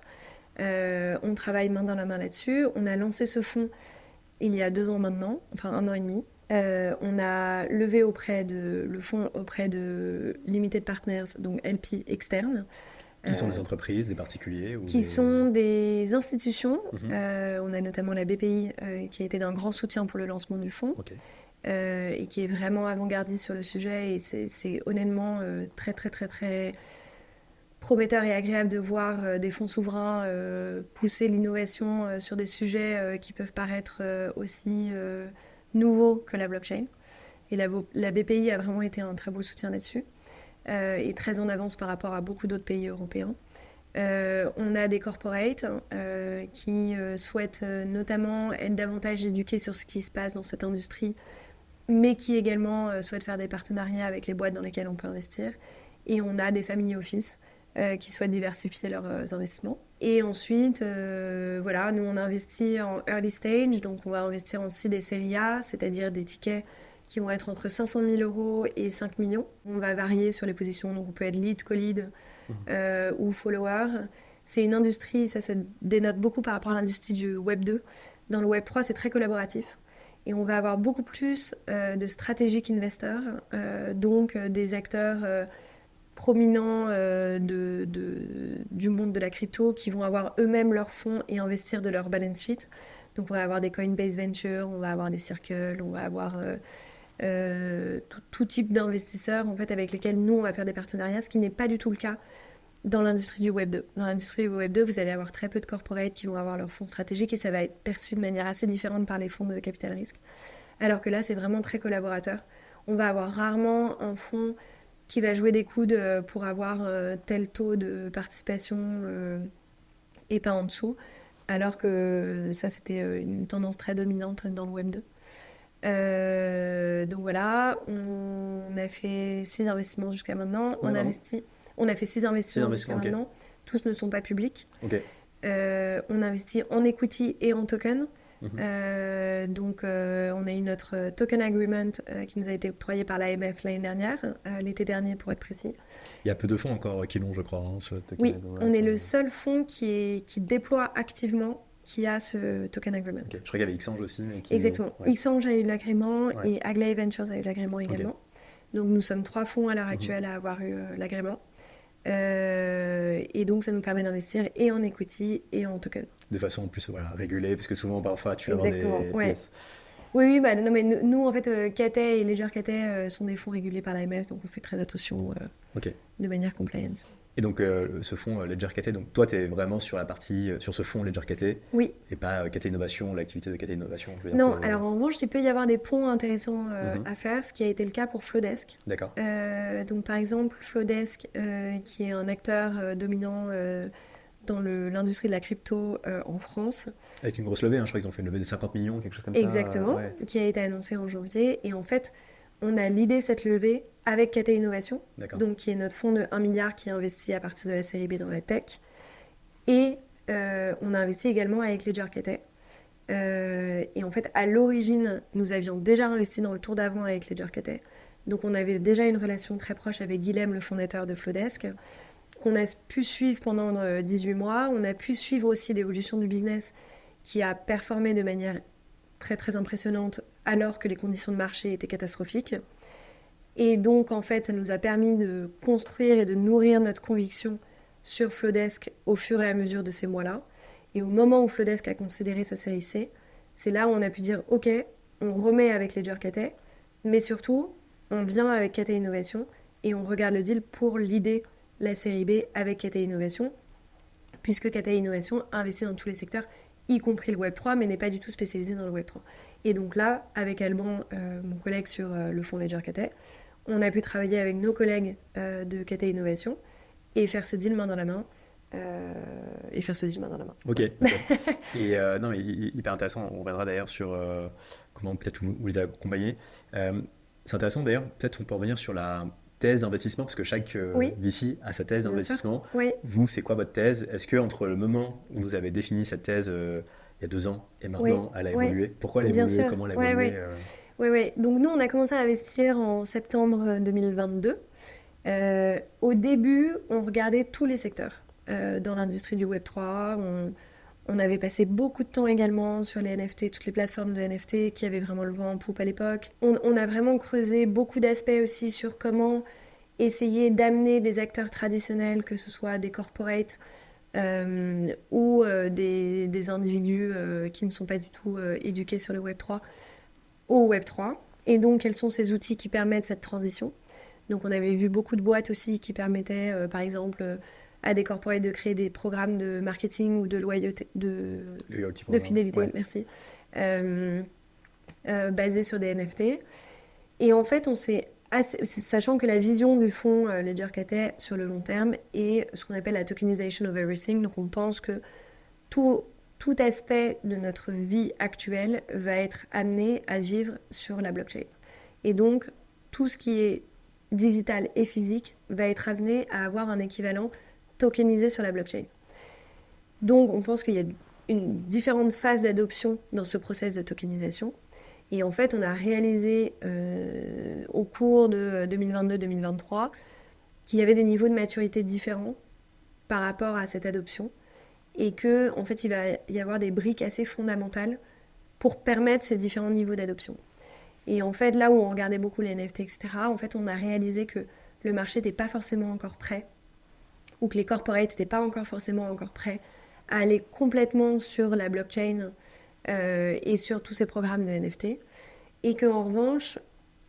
On travaille main dans la main là-dessus. On a lancé ce fonds il y a 2 ans maintenant, enfin 1 an et demi. On a levé le fonds auprès de Limited Partners, donc LP externes. Qui sont des entreprises, des particuliers ou qui sont des institutions. On a notamment la BPI qui a été d'un grand soutien pour le lancement du fonds et qui est vraiment avant-gardiste sur le sujet. Et c'est honnêtement très, très, très, très prometteur et agréable de voir des fonds souverains pousser l'innovation sur des sujets qui peuvent paraître aussi nouveaux que la blockchain. Et la BPI a vraiment été un très beau soutien là-dessus. Et très en avance par rapport à beaucoup d'autres pays européens. On a des corporates qui souhaitent notamment être davantage éduqués sur ce qui se passe dans cette industrie, mais qui également souhaitent faire des partenariats avec les boîtes dans lesquelles on peut investir. Et on a des family office qui souhaitent diversifier leurs investissements. Et ensuite, voilà, nous on investit en early stage, donc on va investir en seed et série A, c'est-à-dire des tickets qui vont être entre 500 000 € et 5 millions. On va varier sur les positions, donc on peut être lead, co-lead ou follower. C'est une industrie, ça dénote beaucoup par rapport à l'industrie du Web 2. Dans le Web 3, c'est très collaboratif. Et on va avoir beaucoup plus de strategic investors, donc des acteurs prominents du monde de la crypto qui vont avoir eux-mêmes leurs fonds et investir de leur balance sheet. Donc on va avoir des Coinbase Venture, on va avoir des Circle, on va avoir tout type d'investisseurs en fait, avec lesquels nous on va faire des partenariats, ce qui n'est pas du tout le cas dans l'industrie du Web 2. Dans l'industrie du Web 2, vous allez avoir très peu de corporates qui vont avoir leurs fonds stratégiques et ça va être perçu de manière assez différente par les fonds de capital risque. Alors que là, c'est vraiment très collaborateur. On va avoir rarement un fonds qui va jouer des coudes pour avoir tel taux de participation et pas en dessous, alors que ça, c'était une tendance très dominante dans le Web 2. Donc voilà, on a fait 6 investissements jusqu'à maintenant. On a fait 6 investissements jusqu'à maintenant. Tous ne sont pas publics. On investit en equity et en token. Donc, on a eu notre token agreement qui nous a été octroyé par l'AMF l'année dernière, l'été dernier pour être précis. Il y a peu de fonds encore qui l'ont, je crois, hein, ce token Oui, agreement. on est le seul fonds qui déploie activement qui a ce token agreement. Ok. Je crois qu'il y avait Xange aussi. Mais qui... Exactement. Ouais. Xange a eu l'agrément Ouais. et Aglaé Ventures a eu l'agrément également. Donc, nous sommes 3 fonds à l'heure actuelle à avoir eu l'agrément. Et donc, ça nous permet d'investir et en equity et en token. De façon plus régulée, parce que souvent, parfois, tu vas dans Exactement, des... ouais. Yes. Oui, bah, non, mais nous, en fait, Cathay et Ledger Cathay sont des fonds régulés par l'AMF, donc on fait très attention de manière compliance. Et donc, ce fonds Ledger Cathay, donc toi, tu es vraiment sur la partie, sur ce fonds Ledger Cathay, Oui. et pas Cathay Innovation, l'activité de Cathay Innovation. Je veux dire, Non, alors en revanche, il peut y avoir des ponts intéressants à faire, ce qui a été le cas pour Flowdesk. D'accord. Donc, par exemple, Flowdesk, qui est un acteur dominant dans l'industrie de la crypto en France. Avec une grosse levée, hein, je crois qu'ils ont fait une levée de 50 millions, quelque chose comme Exactement, ça. Ouais. qui a été annoncée en janvier. Et en fait, on a l'idée cette levée avec Cathay Innovation, donc qui est notre fonds de 1 milliard qui investit à partir de la série B dans la tech. Et on a investi également avec Ledger Cathay. Et en fait, à l'origine, nous avions déjà investi dans le tour d'avant avec Ledger Cathay. Donc on avait déjà une relation très proche avec Guilhem, le fondateur de Flowdesk, qu'on a pu suivre pendant 18 mois. On a pu suivre aussi l'évolution du business qui a performé de manière très très impressionnante alors que les conditions de marché étaient catastrophiques. Et donc en fait, ça nous a permis de construire et de nourrir notre conviction sur Flowdesk au fur et à mesure de ces mois-là. Et au moment où Flowdesk a considéré sa série C, c'est là où on a pu dire ok, on remet avec Ledger Cathay, mais surtout on vient avec Cathay Innovation et on regarde le deal pour l'idée la série B avec Cathay Innovation, puisque Cathay Innovation investit dans tous les secteurs, y compris le Web3, mais n'est pas du tout spécialisé dans le Web3. Et donc là, avec Alban, mon collègue sur le fonds Ledger Cathay, on a pu travailler avec nos collègues de Cathay Innovation et faire ce deal main dans la main. Ok. Et non, mais hyper intéressant. On reviendra d'ailleurs sur comment peut-être vous les accompagnez. C'est intéressant d'ailleurs, peut-être on peut revenir sur la thèse d'investissement, parce que chaque VC a sa thèse d'investissement. Oui. Vous, c'est quoi votre thèse? Est-ce que entre le moment où vous avez défini cette thèse il y a 2 ans et maintenant elle a évolué? Pourquoi elle a évolué? Comment elle a évolué? Oui. Donc nous, on a commencé à investir en septembre 2022. Au début, on regardait tous les secteurs dans l'industrie du Web3. On avait passé beaucoup de temps également sur les NFT, toutes les plateformes de NFT qui avaient vraiment le vent en poupe à l'époque. On a vraiment creusé beaucoup d'aspects aussi sur comment essayer d'amener des acteurs traditionnels, que ce soit des corporates ou des individus qui ne sont pas du tout éduqués sur le Web3, au Web3. Et donc, quels sont ces outils qui permettent cette transition? Donc, on avait vu beaucoup de boîtes aussi qui permettaient, par exemple, à des corporates de créer des programmes de marketing ou de loyauté, de fidélité, merci, basés sur des NFT. Et en fait, sachant que la vision du fonds Ledger Cathay sur le long terme est ce qu'on appelle la tokenization of everything. Donc, on pense que tout aspect de notre vie actuelle va être amené à vivre sur la blockchain. Et donc, tout ce qui est digital et physique va être amené à avoir un équivalent tokenisé sur la blockchain. Donc, on pense qu'il y a une différente phase d'adoption dans ce process de tokenisation. Et en fait, on a réalisé au cours de 2022-2023 qu'il y avait des niveaux de maturité différents par rapport à cette adoption. Et qu'en fait, il va y avoir des briques assez fondamentales pour permettre ces différents niveaux d'adoption. Et en fait, là où on regardait beaucoup les NFT, etc., en fait, on a réalisé que le marché n'était pas forcément encore prêt, ou que les corporates n'étaient pas forcément encore prêts à aller complètement sur la blockchain et sur tous ces programmes de NFT. Et qu'en revanche,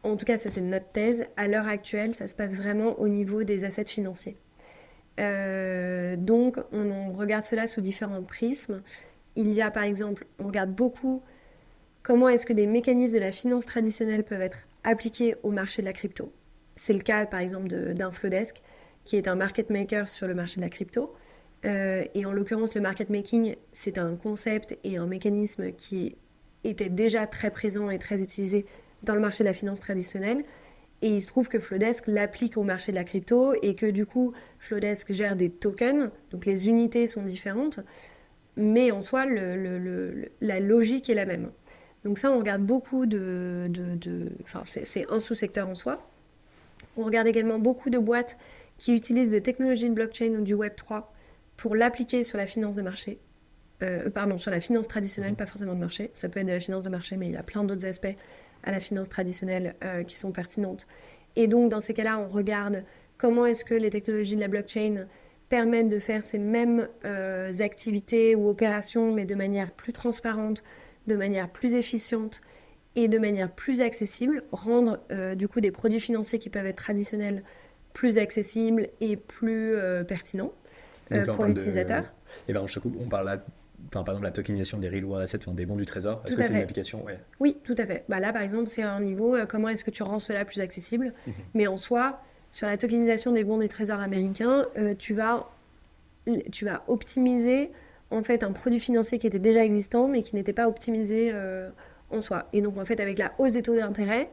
en tout cas, ça c'est notre thèse, à l'heure actuelle, ça se passe vraiment au niveau des assets financiers. Donc, on regarde cela sous différents prismes. Il y a par exemple, on regarde beaucoup comment est-ce que des mécanismes de la finance traditionnelle peuvent être appliqués au marché de la crypto. C'est le cas par exemple d'un Flowdesk, qui est un market maker sur le marché de la crypto. Et en l'occurrence, le market making, c'est un concept et un mécanisme qui était déjà très présent et très utilisé dans le marché de la finance traditionnelle. Et il se trouve que Flowdesk l'applique au marché de la crypto et que du coup, Flowdesk gère des tokens, donc les unités sont différentes, Mais en soi, la logique est la même. Donc ça, on regarde beaucoup enfin, c'est un sous-secteur en soi. On regarde également beaucoup de boîtes qui utilisent des technologies de blockchain ou du Web3 pour l'appliquer sur la finance de marché. Sur la finance traditionnelle, pas forcément de marché. Ça peut être de la finance de marché, mais il y a plein d'autres aspects à la finance traditionnelle qui sont pertinentes. Et donc, dans ces cas-là, on regarde comment est-ce que les technologies de la blockchain permettent de faire ces mêmes activités ou opérations, mais de manière plus transparente, de manière plus efficiente et de manière plus accessible, rendre du coup des produits financiers qui peuvent être traditionnels plus accessibles et plus pertinents pour l'utilisateur. Et ben, on parle là, par exemple, de la tokenisation des real world assets, des bons du trésor. Est-ce que c'est une application? Ouais. Oui, tout à fait. Là, par exemple, c'est un niveau, comment est-ce que tu rends cela plus accessible? Mais en soi, sur la tokenisation des bons du trésor américains, tu vas optimiser en fait un produit financier qui était déjà existant, mais qui n'était pas optimisé en soi. Et donc, en fait, avec la hausse des taux d'intérêt,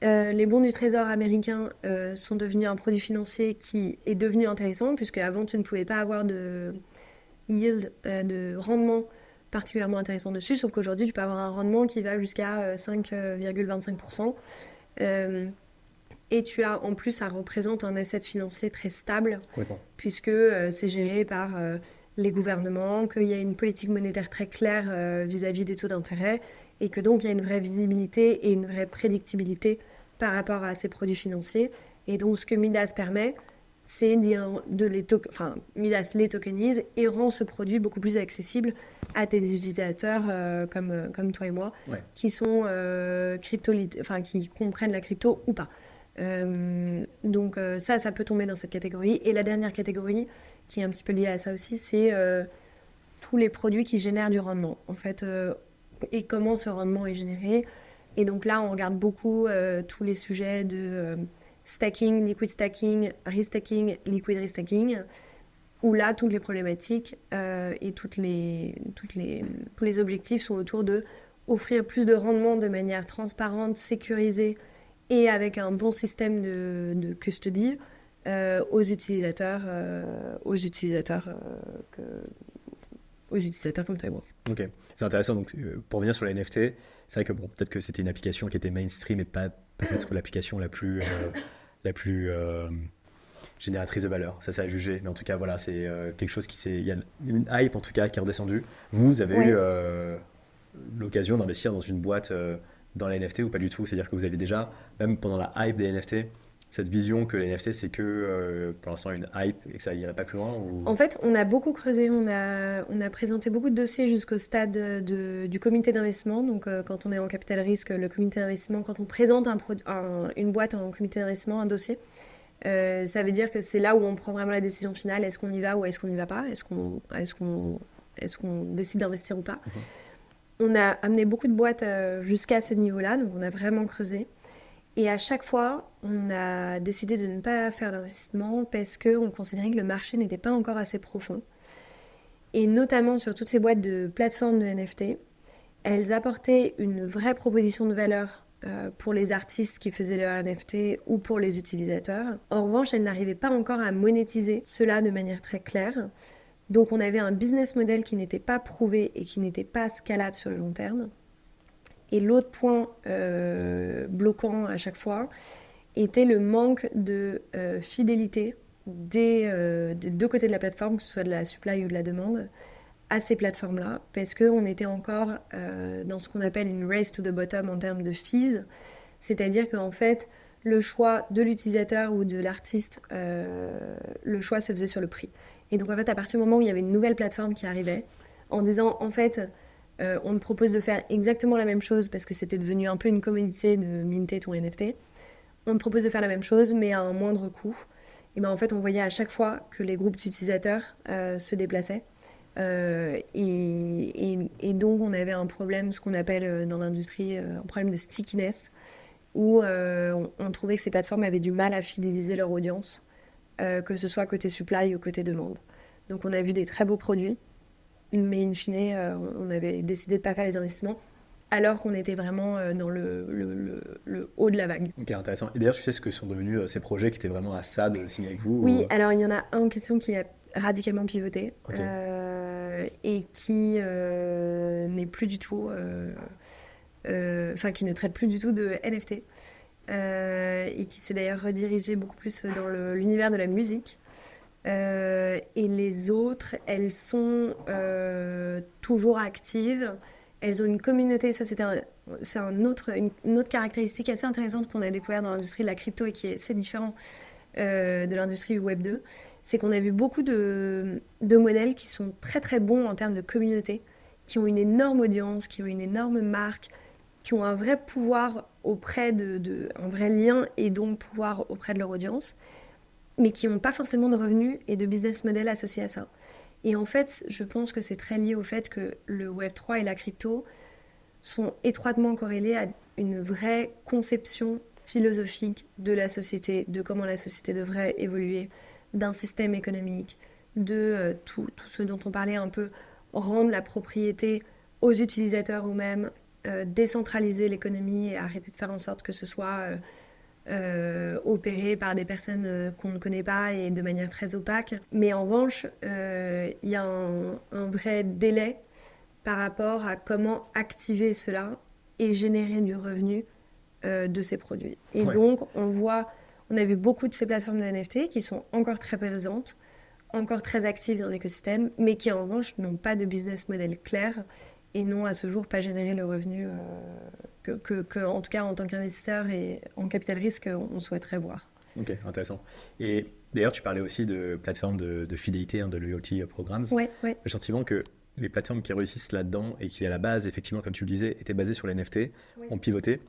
les bons du trésor américains sont devenus un produit financier qui est devenu intéressant, puisque avant tu ne pouvais pas avoir de yield, de rendement particulièrement intéressant dessus, sauf qu'aujourd'hui tu peux avoir un rendement qui va jusqu'à 5,25%. Et tu as en plus, ça représente un asset financier très stable, puisque c'est géré par les gouvernements, qu'il y a une politique monétaire très claire vis-à-vis des taux d'intérêt, et que donc il y a une vraie visibilité et une vraie prédictibilité par rapport à ces produits financiers. Et donc ce que Midas permet, c'est Midas les tokenise et rend ce produit beaucoup plus accessible à des utilisateurs comme toi et moi, qui sont qui comprennent la crypto ou pas. Donc ça peut tomber dans cette catégorie. Et la dernière catégorie, qui est un petit peu liée à ça aussi, c'est tous les produits qui génèrent du rendement. En fait, et comment ce rendement est généré. Et donc là, on regarde beaucoup tous les sujets de stacking, liquid stacking, restacking, liquid restacking, où là, toutes les problématiques et tous les objectifs sont autour de offrir plus de rendement de manière transparente, sécurisée et avec un bon système de custody aux utilisateurs comme toi et moi. Ok, c'est intéressant. Donc, pour revenir sur la NFT, c'est vrai que peut-être que c'était une application qui était mainstream et pas peut-être l'application la plus génératrice de valeur. Ça, c'est à juger. Mais en tout cas, voilà, c'est quelque chose il y a une hype en tout cas qui est redescendue. Vous avez eu l'occasion d'investir dans une boîte dans la NFT ou pas du tout? C'est-à-dire que vous avez déjà, même pendant la hype des NFT, cette vision que les NFT, c'est que pour l'instant une hype et que ça n'irait pas plus loin En fait, on a beaucoup creusé, on a présenté beaucoup de dossiers jusqu'au stade du comité d'investissement. Donc, quand on est en capital risque, le comité d'investissement, quand on présente une boîte en comité d'investissement, un dossier, ça veut dire que c'est là où on prend vraiment la décision finale. Est-ce qu'on y va ou est-ce qu'on n'y va pas? Est-ce qu'on décide d'investir ou pas? On a amené beaucoup de boîtes jusqu'à ce niveau-là, donc on a vraiment creusé. Et à chaque fois, on a décidé de ne pas faire d'investissement parce qu'on considérait que le marché n'était pas encore assez profond. Et notamment sur toutes ces boîtes de plateformes de NFT, elles apportaient une vraie proposition de valeur pour les artistes qui faisaient leur NFT ou pour les utilisateurs. En revanche, elles n'arrivaient pas encore à monétiser cela de manière très claire. Donc on avait un business model qui n'était pas prouvé et qui n'était pas scalable sur le long terme. Et l'autre point bloquant à chaque fois était le manque de fidélité des deux côtés de la plateforme, que ce soit de la supply ou de la demande, à ces plateformes-là, parce qu'on était encore dans ce qu'on appelle une race to the bottom en termes de fees, c'est-à-dire qu'en fait, le choix de l'utilisateur ou de l'artiste, le choix se faisait sur le prix. Et donc en fait, à partir du moment où il y avait une nouvelle plateforme qui arrivait, en disant en fait, on te propose de faire exactement la même chose parce que c'était devenu un peu une commodité de minter ton NFT. On te propose de faire la même chose mais à un moindre coût. Et ben en fait, on voyait à chaque fois que les groupes d'utilisateurs se déplaçaient. Et donc, on avait un problème, ce qu'on appelle dans l'industrie un problème de stickiness, où on trouvait que ces plateformes avaient du mal à fidéliser leur audience, que ce soit côté supply ou côté demande. Donc, on a vu des très beaux produits. Mais in fine, on avait décidé de ne pas faire les investissements alors qu'on était vraiment dans le haut de la vague. Ok, intéressant. Et d'ailleurs, tu sais ce que sont devenus ces projets qui étaient vraiment à ça de signer avec vous? Oui, alors il y en a un en question qui a radicalement pivoté. Okay. et qui n'est plus du tout, qui ne traite plus du tout de NFT et qui s'est d'ailleurs redirigé beaucoup plus dans l'univers de la musique. Et les autres, elles sont toujours actives. Elles ont une communauté, ça c'est une autre caractéristique assez intéressante qu'on a découvert dans l'industrie de la crypto et qui est assez différent de l'industrie du Web 2, c'est qu'on a vu beaucoup de modèles qui sont très très bons en termes de communauté, qui ont une énorme audience, qui ont une énorme marque, qui ont un vrai pouvoir auprès un vrai lien et donc pouvoir auprès de leur audience, mais qui n'ont pas forcément de revenus et de business model associés à ça. Et en fait, je pense que c'est très lié au fait que le Web3 et la crypto sont étroitement corrélés à une vraie conception philosophique de la société, de comment la société devrait évoluer, d'un système économique, de tout ce dont on parlait un peu, rendre la propriété aux utilisateurs eux-mêmes, décentraliser l'économie et arrêter de faire en sorte que ce soit opéré par des personnes qu'on ne connaît pas et de manière très opaque. Mais en revanche, il y a un vrai délai par rapport à comment activer cela et générer du revenu de ces produits. Et donc, on a vu beaucoup de ces plateformes de NFT qui sont encore très présentes, encore très actives dans l'écosystème, mais qui en revanche n'ont pas de business model clair et n'ont à ce jour pas généré le revenu que, en tout cas, en tant qu'investisseur et en capital risque, on souhaiterait voir. Ok, intéressant. Et d'ailleurs, tu parlais aussi de plateformes de fidélité, de loyalty programs. Ouais. J'ai le sentiment que les plateformes qui réussissent là-dedans et qui, à la base, effectivement, comme tu le disais, étaient basées sur les NFT, ont pivoté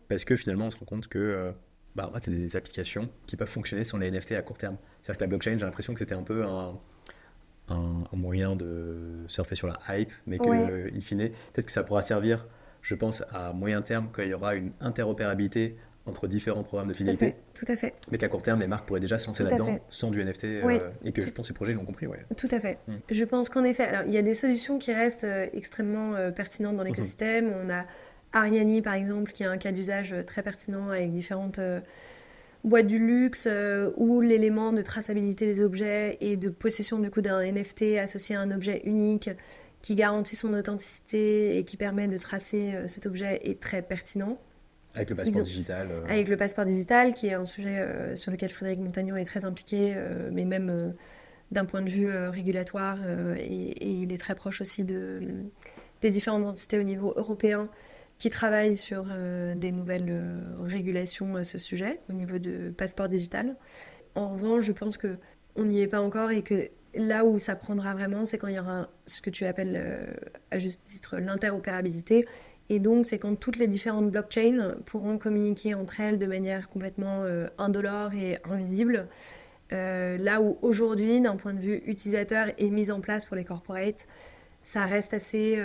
parce que finalement, on se rend compte que en fait, c'est des applications qui peuvent fonctionner sans les NFT à court terme. C'est-à-dire que la blockchain, j'ai l'impression que c'était un peu un moyen de surfer sur la hype, mais que, in fine, peut-être que ça pourra servir, je pense, à moyen terme, quand il y aura une interopérabilité entre différents programmes de fidélité. Tout à fait. Mais qu'à court terme, les marques pourraient déjà se lancer là-dedans sans du NFT et que je pense que ces projets l'ont compris. Tout à fait. Je pense qu'en effet, alors, il y a des solutions qui restent extrêmement pertinentes dans l'écosystème. On a Ariani, par exemple, qui a un cas d'usage très pertinent avec différentes boîtes du luxe où l'élément de traçabilité des objets et de possession du coup d'un NFT associé à un objet unique qui garantit son authenticité et qui permet de tracer cet objet est très pertinent. Avec le passeport digital. Avec le passeport digital, qui est un sujet sur lequel Frédéric Montagnon est très impliqué, mais même d'un point de vue régulatoire, et il est très proche aussi des différentes entités au niveau européen qui travaillent sur des nouvelles régulations à ce sujet, au niveau de passeport digital. En revanche, je pense qu'on n'y est pas encore et que là où ça prendra vraiment, c'est quand il y aura ce que tu appelles, à juste titre, l'interopérabilité. Et donc, c'est quand toutes les différentes blockchains pourront communiquer entre elles de manière complètement indolore et invisible. Là où aujourd'hui, d'un point de vue utilisateur et mise en place pour les corporates, ça reste assez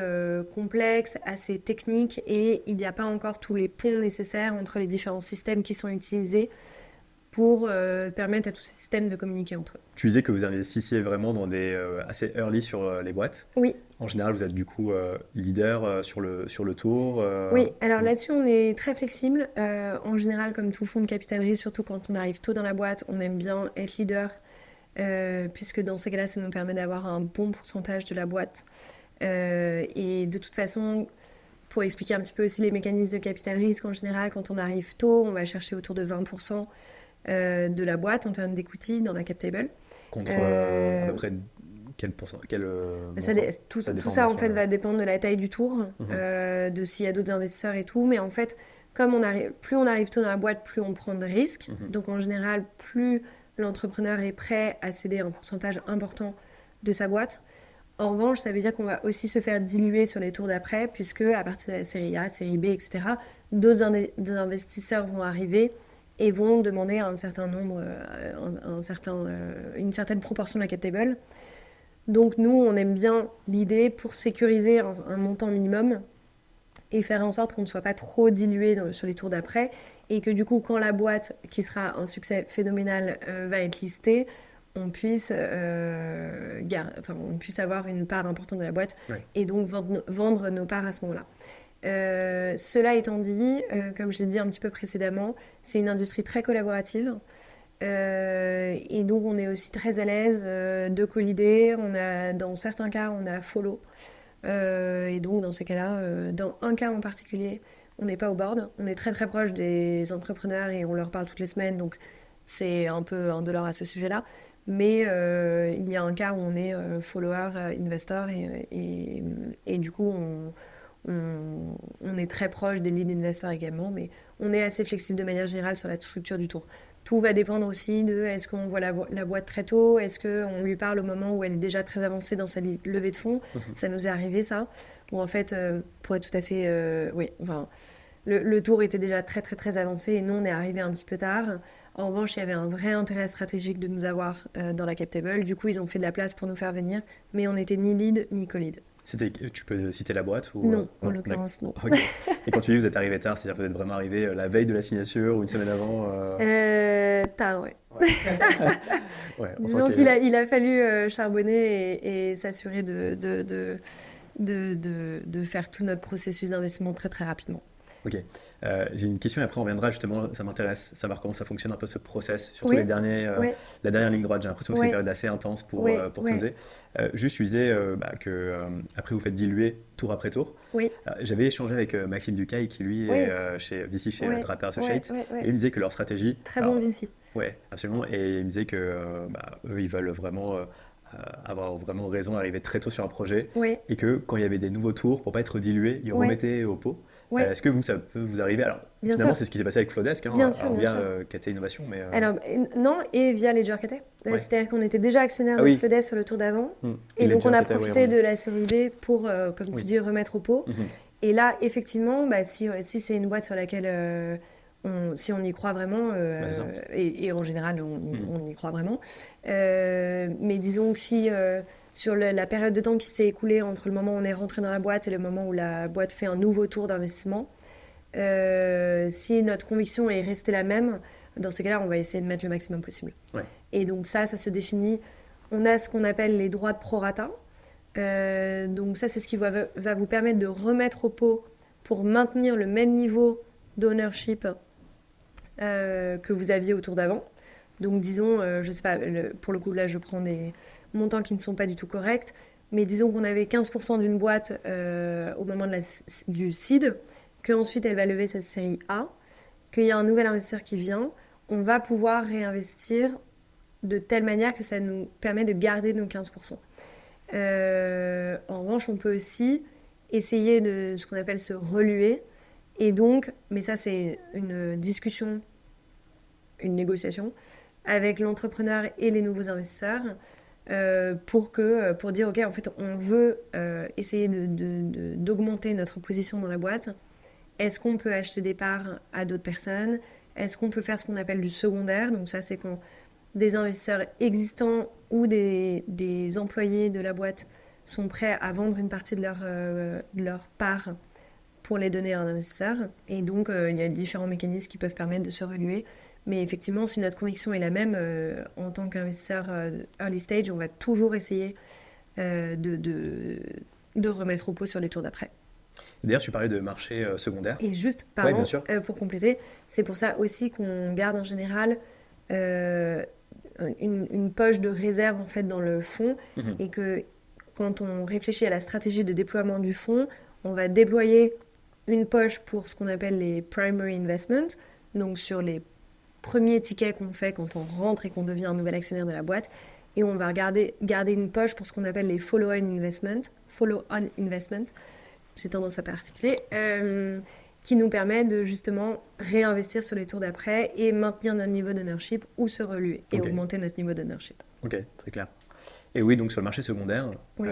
complexe, assez technique et il n'y a pas encore tous les ponts nécessaires entre les différents systèmes qui sont utilisés pour permettre à tous ces systèmes de communiquer entre eux. Tu disais que vous investissiez vraiment dans des assez early sur les boîtes. Oui. En général, vous êtes du coup leader sur le tour. Oui, alors là-dessus, on est très flexible. En général, comme tout fonds de capital risque, surtout quand on arrive tôt dans la boîte, on aime bien être leader, puisque dans ces cas-là, ça nous permet d'avoir un bon pourcentage de la boîte. Et de toute façon, pour expliquer un petit peu aussi les mécanismes de capital risque, en général, quand on arrive tôt, on va chercher autour de 20% de la boîte en termes d'equity dans la cap table. Contre à peu près quel pourcent tout ça en fait va dépendre de la taille du tour, de s'il y a d'autres investisseurs et tout. Mais en fait, comme plus on arrive tôt dans la boîte, plus on prend de risques. Donc en général, plus l'entrepreneur est prêt à céder un pourcentage important de sa boîte. En revanche, ça veut dire qu'on va aussi se faire diluer sur les tours d'après, puisque à partir de la série A, série B, etc., d'autres investisseurs vont arriver et vont demander un certain nombre, une certaine proportion de la cap table. Donc nous, on aime bien l'idée pour sécuriser un montant minimum et faire en sorte qu'on ne soit pas trop dilué sur les tours d'après et que du coup, quand la boîte, qui sera un succès phénoménal, va être listée, on puisse avoir une part importante de la boîte et donc vendre nos parts à ce moment-là. Cela étant dit, comme je l'ai dit un petit peu précédemment, c'est une industrie très collaborative. Et donc, on est aussi très à l'aise de co-leader. Dans certains cas, on a follow. Et donc, dans ces cas-là, dans un cas en particulier, on n'est pas au board. On est très très proche des entrepreneurs et on leur parle toutes les semaines. Donc, c'est un peu indolore à ce sujet-là. Mais il y a un cas où on est follower, investor et du coup, on est très proche des lead investors également. Mais on est assez flexible de manière générale sur la structure du tour. Tout va dépendre aussi de est-ce qu'on voit la boîte très tôt, est-ce qu'on lui parle au moment où elle est déjà très avancée dans sa levée de fonds. Ça nous est arrivé, ça. Où en fait, pour être tout à fait... oui, enfin, le tour était déjà très très très avancé et nous, on est arrivé un petit peu tard. En revanche, il y avait un vrai intérêt stratégique de nous avoir dans la cap table. Du coup, ils ont fait de la place pour nous faire venir, mais on n'était ni lead ni co-lead. Tu peux citer la boîte ou Non, en non, l'occurrence, non. Ok. Et quand tu dis vous êtes arrivé tard, c'est-à-dire que vous êtes vraiment arrivé la veille de la signature ou une semaine avant Tard, ouais. Ouais. Ouais, on sent Disons qu'il y a- il a fallu charbonner et s'assurer de faire tout notre processus d'investissement très très rapidement. Ok. J'ai une question et après on reviendra justement, ça m'intéresse, savoir comment ça fonctionne un peu ce process, surtout Oui, la oui, dernière ligne droite. J'ai l'impression que c'est une oui, période assez intense oui, pour oui, closer. Juste, tu disais que après vous faites diluer tour après tour. oui, J'avais échangé avec Maxime Ducaille qui lui est oui, chez VC chez oui, Draper oui, Associates oui, et oui. il me disait que leur stratégie, Très bon alors, VC. ouais, absolument, et il me disait que eux ils veulent vraiment avoir vraiment raison d'arriver très tôt sur un projet Oui, et que quand il y avait des nouveaux tours, pour pas être dilué, ils oui, remettaient au pot. oui, Est-ce que vous, ça peut vous arriver? Alors, bien finalement, sûr, c'est ce qui s'est passé avec Flowdesk, hein, bien sûr, alors bien via sûr. KT Innovation, mais Alors, non, et via Ledger KT. ouais. C'est-à-dire qu'on était déjà actionnaire Ah de oui, Flodes sur le tour d'avant. Et Et donc, on Ledger a qui était, ouais, profité de la série B pour, comme tu oui. dis, remettre au pot. Mhm. Et là, effectivement, bah, si c'est une boîte sur laquelle si on y croit vraiment, Bah, c'est ça. et en général, Mhm. on y croit vraiment, mais disons que si sur la période de temps qui s'est écoulée entre le moment où on est rentré dans la boîte et le moment où la boîte fait un nouveau tour d'investissement, si notre conviction est restée la même, dans ces cas-là, on va essayer de mettre le maximum possible. Ouais. Et donc ça se définit. On a ce qu'on appelle les droits de prorata. Donc ça, c'est ce qui va vous permettre de remettre au pot pour maintenir le même niveau d'ownership que vous aviez au tour d'avant. Donc disons, je sais pas, pour le coup là je prends des montants qui ne sont pas du tout corrects, mais disons qu'on avait 15% d'une boîte au moment du seed, qu'ensuite elle va lever sa série A, qu'il y a un nouvel investisseur qui vient, on va pouvoir réinvestir de telle manière que ça nous permet de garder nos 15%. En revanche, on peut aussi essayer de ce qu'on appelle se reluer. Et donc, mais ça c'est une discussion, une négociation avec l'entrepreneur et les nouveaux investisseurs pour dire ok, en fait on veut essayer d'augmenter notre position dans la boîte. Est-ce qu'on peut acheter des parts à d'autres personnes? Est-ce qu'on peut faire ce qu'on appelle du secondaire? Donc ça, c'est quand des investisseurs existants ou des employés de la boîte sont prêts à vendre une partie de leur part pour les donner à un investisseur. Et donc, il y a différents mécanismes qui peuvent permettre de se reluer. Mais effectivement, si notre conviction est la même, en tant qu'investisseur early stage, on va toujours essayer de remettre au pot sur les tours d'après. D'ailleurs, tu parlais de marché secondaire. Et juste, Ouais, bien pardon, sûr. pour compléter, c'est pour ça aussi qu'on garde en général une poche de réserve en fait dans le fonds Mhm. et que quand on réfléchit à la stratégie de déploiement du fonds, on va déployer une poche pour ce qu'on appelle les primary investments, donc sur les premiers tickets qu'on fait quand on rentre et qu'on devient un nouvel actionnaire de la boîte, et on va garder une poche pour ce qu'on appelle les follow-on investment, j'ai tendance à particulier, qui nous permet de justement réinvestir sur les tours d'après et maintenir notre niveau d'ownership ou se reluer et Ok. augmenter notre niveau d'ownership. Ok, très clair. Et oui, donc sur le marché secondaire, Oui.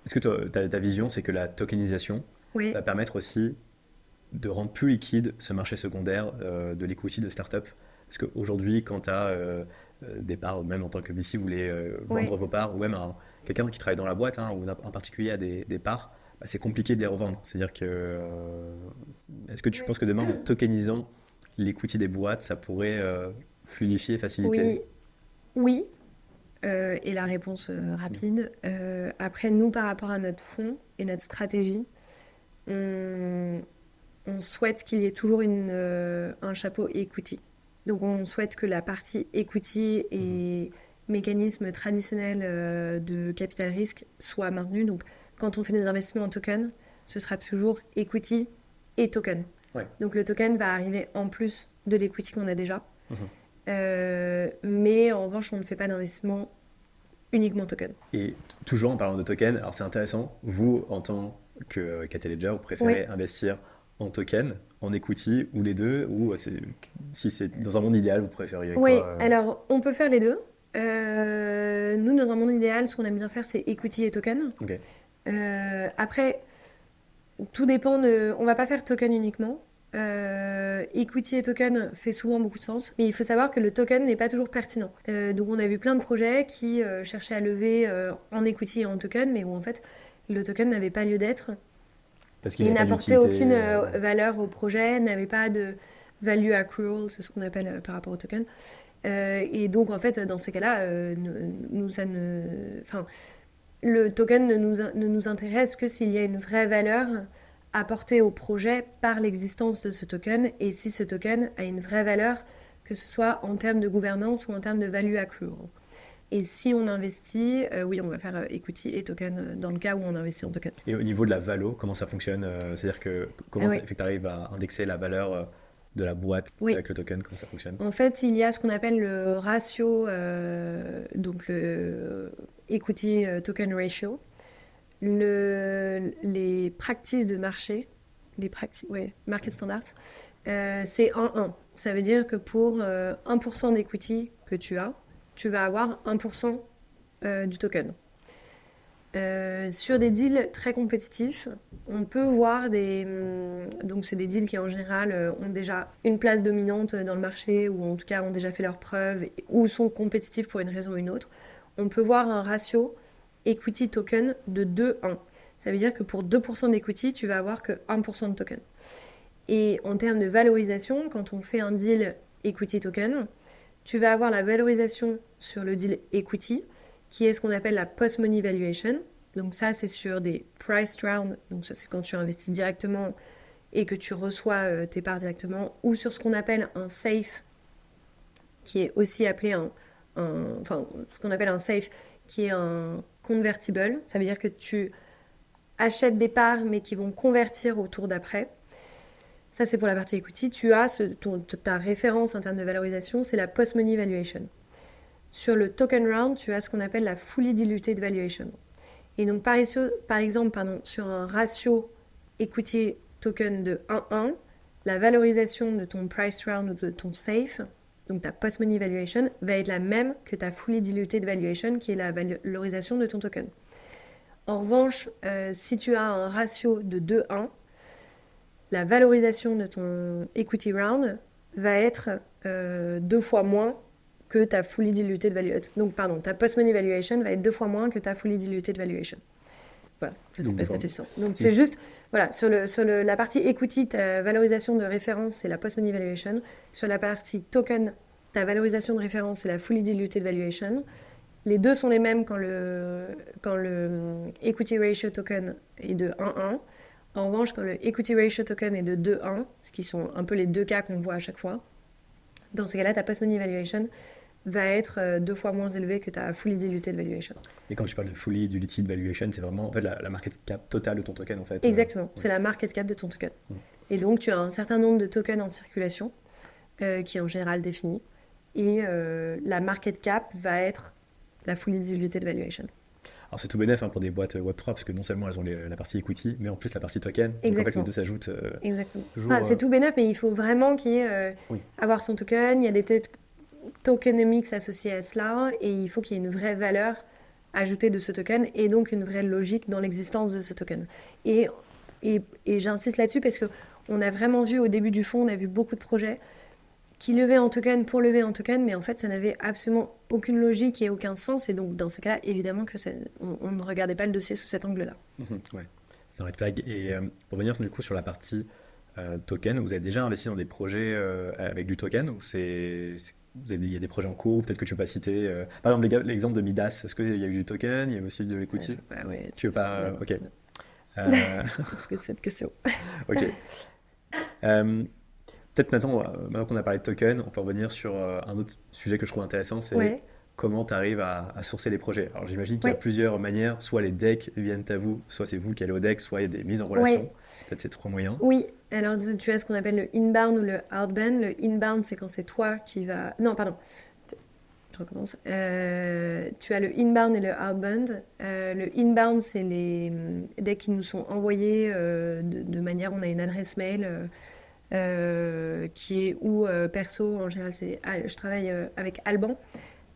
est-ce que ta vision, c'est que la tokenisation Oui, va permettre aussi de rendre plus liquide ce marché secondaire de l'equity de start-up? Parce qu'aujourd'hui, quand tu as des parts, même en tant que VC, vous voulez vendre oui. vos parts, ou même quelqu'un qui travaille dans la boîte, hein, ou en particulier a des parts, bah, c'est compliqué de les revendre. C'est-à-dire que, est-ce que tu penses que demain, en tokenisant l'equity des boîtes, ça pourrait fluidifier, faciliter? Oui, oui. Et la réponse rapide. Après, nous, par rapport à notre fonds et notre stratégie, on souhaite qu'il y ait toujours un chapeau equity Donc on souhaite que la partie equity et mécanisme traditionnel de capital risque soit maintenue. Donc quand on fait des investissements en token, ce sera toujours equity et token. Ouais. Donc le token va arriver en plus de l'equity qu'on a déjà. Mhm. Mais en revanche, on ne fait pas d'investissement uniquement token. Et toujours en parlant de token, alors c'est intéressant, vous en tant que Ledger, vous préférez investir en token, en equity ou les deux, ou si c'est dans un monde idéal, vous préfériez Oui, quoi alors on peut faire les deux. Nous, dans un monde idéal, ce qu'on aime bien faire, c'est equity et token. Ok. Après, tout dépend de... On va pas faire token uniquement. Equity et token fait souvent beaucoup de sens, mais il faut savoir que le token n'est pas toujours pertinent. Donc on a vu plein de projets qui cherchaient à lever en equity et en token, mais où en fait le token n'avait pas lieu d'être Parce qu'il et n'y avait pas n'apportait d'utilité. aucune valeur au projet, n'avait pas de value accrual, c'est ce qu'on appelle par rapport au token. Et donc en fait dans ces cas-là, ça ne... Enfin, le token ne nous intéresse que s'il y a une vraie valeur apportée au projet par l'existence de ce token et si ce token a une vraie valeur, que ce soit en termes de gouvernance ou en termes de value accrual. Et si on investit, oui, on va faire equity et token dans le cas où on investit en token. Et au niveau de la valo, comment ça fonctionne C'est-à-dire que comment Oui. tu arrives à indexer la valeur de la boîte Oui. avec le token, comment ça fonctionne En fait, il y a ce qu'on appelle le ratio, donc le equity token ratio. Les practices de marché, market standards, c'est 1-1. Ça veut dire que pour 1% d'equity que tu vas avoir 1% du token. Sur des deals très compétitifs, on peut voir donc c'est des deals qui en général ont déjà une place dominante dans le marché ou en tout cas ont déjà fait leurs preuves ou sont compétitifs pour une raison ou une autre. On peut voir un ratio equity token de 2-1. Ça veut dire que pour 2% d'equity, tu vas avoir que 1% de token. Et en termes de valorisation, quand on fait un deal equity token, tu vas avoir la valorisation sur le deal equity, qui est ce qu'on appelle la post-money valuation. Donc ça, c'est sur des priced rounds. Donc ça, c'est quand tu investis directement et que tu reçois tes parts directement. Ou sur ce qu'on appelle un safe, qui est aussi appelé ce qu'on appelle un safe, qui est un convertible. Ça veut dire que tu achètes des parts, mais qui vont convertir au tour d'après. Ça, c'est pour la partie equity. Tu as ta référence en termes de valorisation, c'est la post-money valuation. Sur le token round, tu as ce qu'on appelle la fully diluted valuation. Et donc, par exemple, sur un ratio equity token de 1-1, la valorisation de ton price round ou de ton safe, donc ta post-money valuation, va être la même que ta fully diluted valuation, qui est la valorisation de ton token. En revanche, si tu as un ratio de 2-1, la valorisation de ton equity round va être 2 fois moins que ta fully diluted valuation. Donc, ta post-money valuation va être 2 fois moins que ta fully diluted valuation. Voilà, je sais pas si ça fait sens. Donc, c'est juste, voilà, sur la partie equity, ta valorisation de référence, c'est la post-money valuation. Sur la partie token, ta valorisation de référence, c'est la fully diluted valuation. Les deux sont les mêmes quand le equity ratio token est de 1-1. En revanche, quand le equity ratio token est de 2-1, ce qui sont un peu les deux cas qu'on voit à chaque fois, dans ces cas-là, ta post-money valuation va être 2 fois moins élevée que ta fully diluted valuation. Et quand tu parles de fully diluted valuation, c'est vraiment en fait la market cap totale de ton token en fait. Exactement, c'est la market cap de ton token. Et donc, tu as un certain nombre de tokens en circulation qui est en général défini. Et la market cap va être la fully diluted valuation. Alors c'est tout bénef pour des boîtes Web3 parce que non seulement elles ont la partie equity, mais en plus la partie token. Exactement. Donc en fait les deux s'ajoutent. Exactement. Toujours, c'est tout bénef, mais il faut vraiment qu'il y ait avoir son token. Il y a des tokenomics associés à cela et il faut qu'il y ait une vraie valeur ajoutée de ce token et donc une vraie logique dans l'existence de ce token. Et j'insiste là-dessus parce qu'on a vraiment vu au début du fonds, on a vu beaucoup de projets qui levaient en token pour lever en token, mais en fait, ça n'avait absolument aucune logique et aucun sens. Et donc, dans ces cas-là, évidemment on ne regardait pas le dossier sous cet angle-là. Ouais, c'est un red flag. Et pour revenir du coup sur la partie token, vous avez déjà investi dans des projets avec du token ou il y a des projets en cours, peut-être que tu veux pas citer. Par exemple, l'exemple de Midas, est-ce qu'il y a eu du token, il y a aussi de l'equity ouais, Tu veux pas Ok. Qu'est-ce que c'est cette question? Ok. peut-être maintenant qu'on a parlé de token, on peut revenir sur un autre sujet que je trouve intéressant, c'est Ouais, comment tu arrives à sourcer les projets. Alors j'imagine qu'il y a ouais, plusieurs manières, soit les decks viennent à vous, soit c'est vous qui allez au deck, soit il y a des mises en relation. ouais. C'est peut-être ces trois moyens. Oui, alors tu as ce qu'on appelle le inbound ou le outbound. Le inbound, c'est quand c'est toi qui vas... Non, pardon, je recommence. Tu as le inbound et le outbound. Le inbound, c'est dès qu'ils nous sont envoyés de manière... On a une adresse mail qui est ou perso, en général, je travaille avec Alban.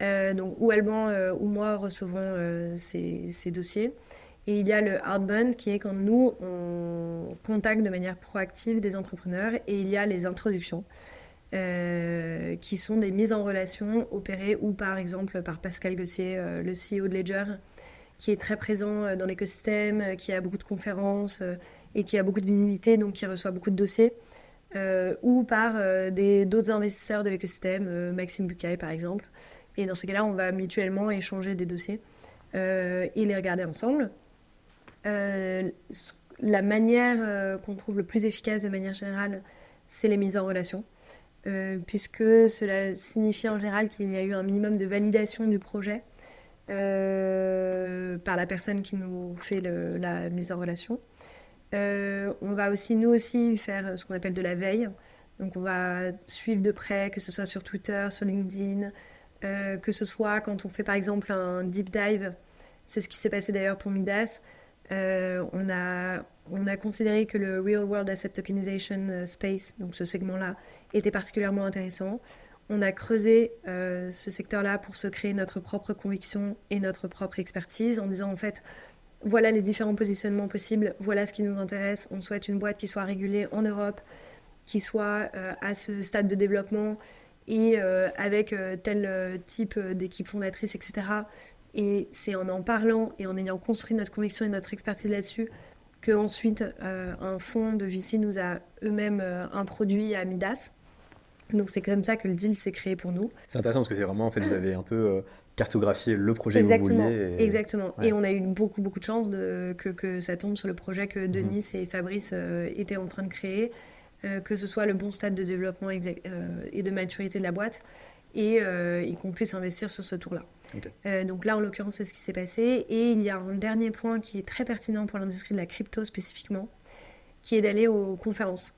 Donc, ou Alban ou moi recevons ces dossiers. Et il y a le outbound qui est quand nous, on contacte de manière proactive des entrepreneurs. Et il y a les introductions qui sont des mises en relation opérées ou par exemple par Pascal Gossier, le CEO de Ledger, qui est très présent dans l'écosystème, qui a beaucoup de conférences et qui a beaucoup de visibilité, donc qui reçoit beaucoup de dossiers. Ou par d'autres investisseurs de l'écosystème, Maxime Bucaille par exemple. Et dans ces cas-là, on va mutuellement échanger des dossiers et les regarder ensemble. Euh, la manière qu'on trouve le plus efficace de manière générale, c'est les mises en relation, puisque cela signifie en général qu'il y a eu un minimum de validation du projet par la personne qui nous fait la mise en relation. On va aussi, nous aussi, faire ce qu'on appelle de la veille. Donc on va suivre de près, que ce soit sur Twitter, sur LinkedIn, que ce soit quand on fait par exemple un deep dive. C'est ce qui s'est passé d'ailleurs pour Midas. On a considéré que le Real World Asset Tokenization Space, donc ce segment-là, était particulièrement intéressant. On a creusé ce secteur-là pour se créer notre propre conviction et notre propre expertise en disant en fait, voilà les différents positionnements possibles, voilà ce qui nous intéresse. On souhaite une boîte qui soit régulée en Europe, qui soit à ce stade de développement et avec tel type d'équipe fondatrice, etc. Et c'est en parlant et en ayant construit notre conviction et notre expertise là-dessus qu'ensuite un fonds de VC nous a eux-mêmes introduit à Midas. Donc c'est comme ça que le deal s'est créé pour nous. C'est intéressant parce que c'est vraiment, en fait, vous avez un peu cartographié le projet que vous Exactement, vouliez. exactement. Ouais. Et on a eu beaucoup, beaucoup de chance que ça tombe sur le projet que Mhm. Denis et Fabrice étaient en train de créer, que ce soit le bon stade de développement et de maturité de la boîte, et qu'on puisse investir sur ce tour-là. Ok. Donc là, en l'occurrence, c'est ce qui s'est passé. Et il y a un dernier point qui est très pertinent pour l'industrie de la crypto spécifiquement, qui est d'aller aux conférences.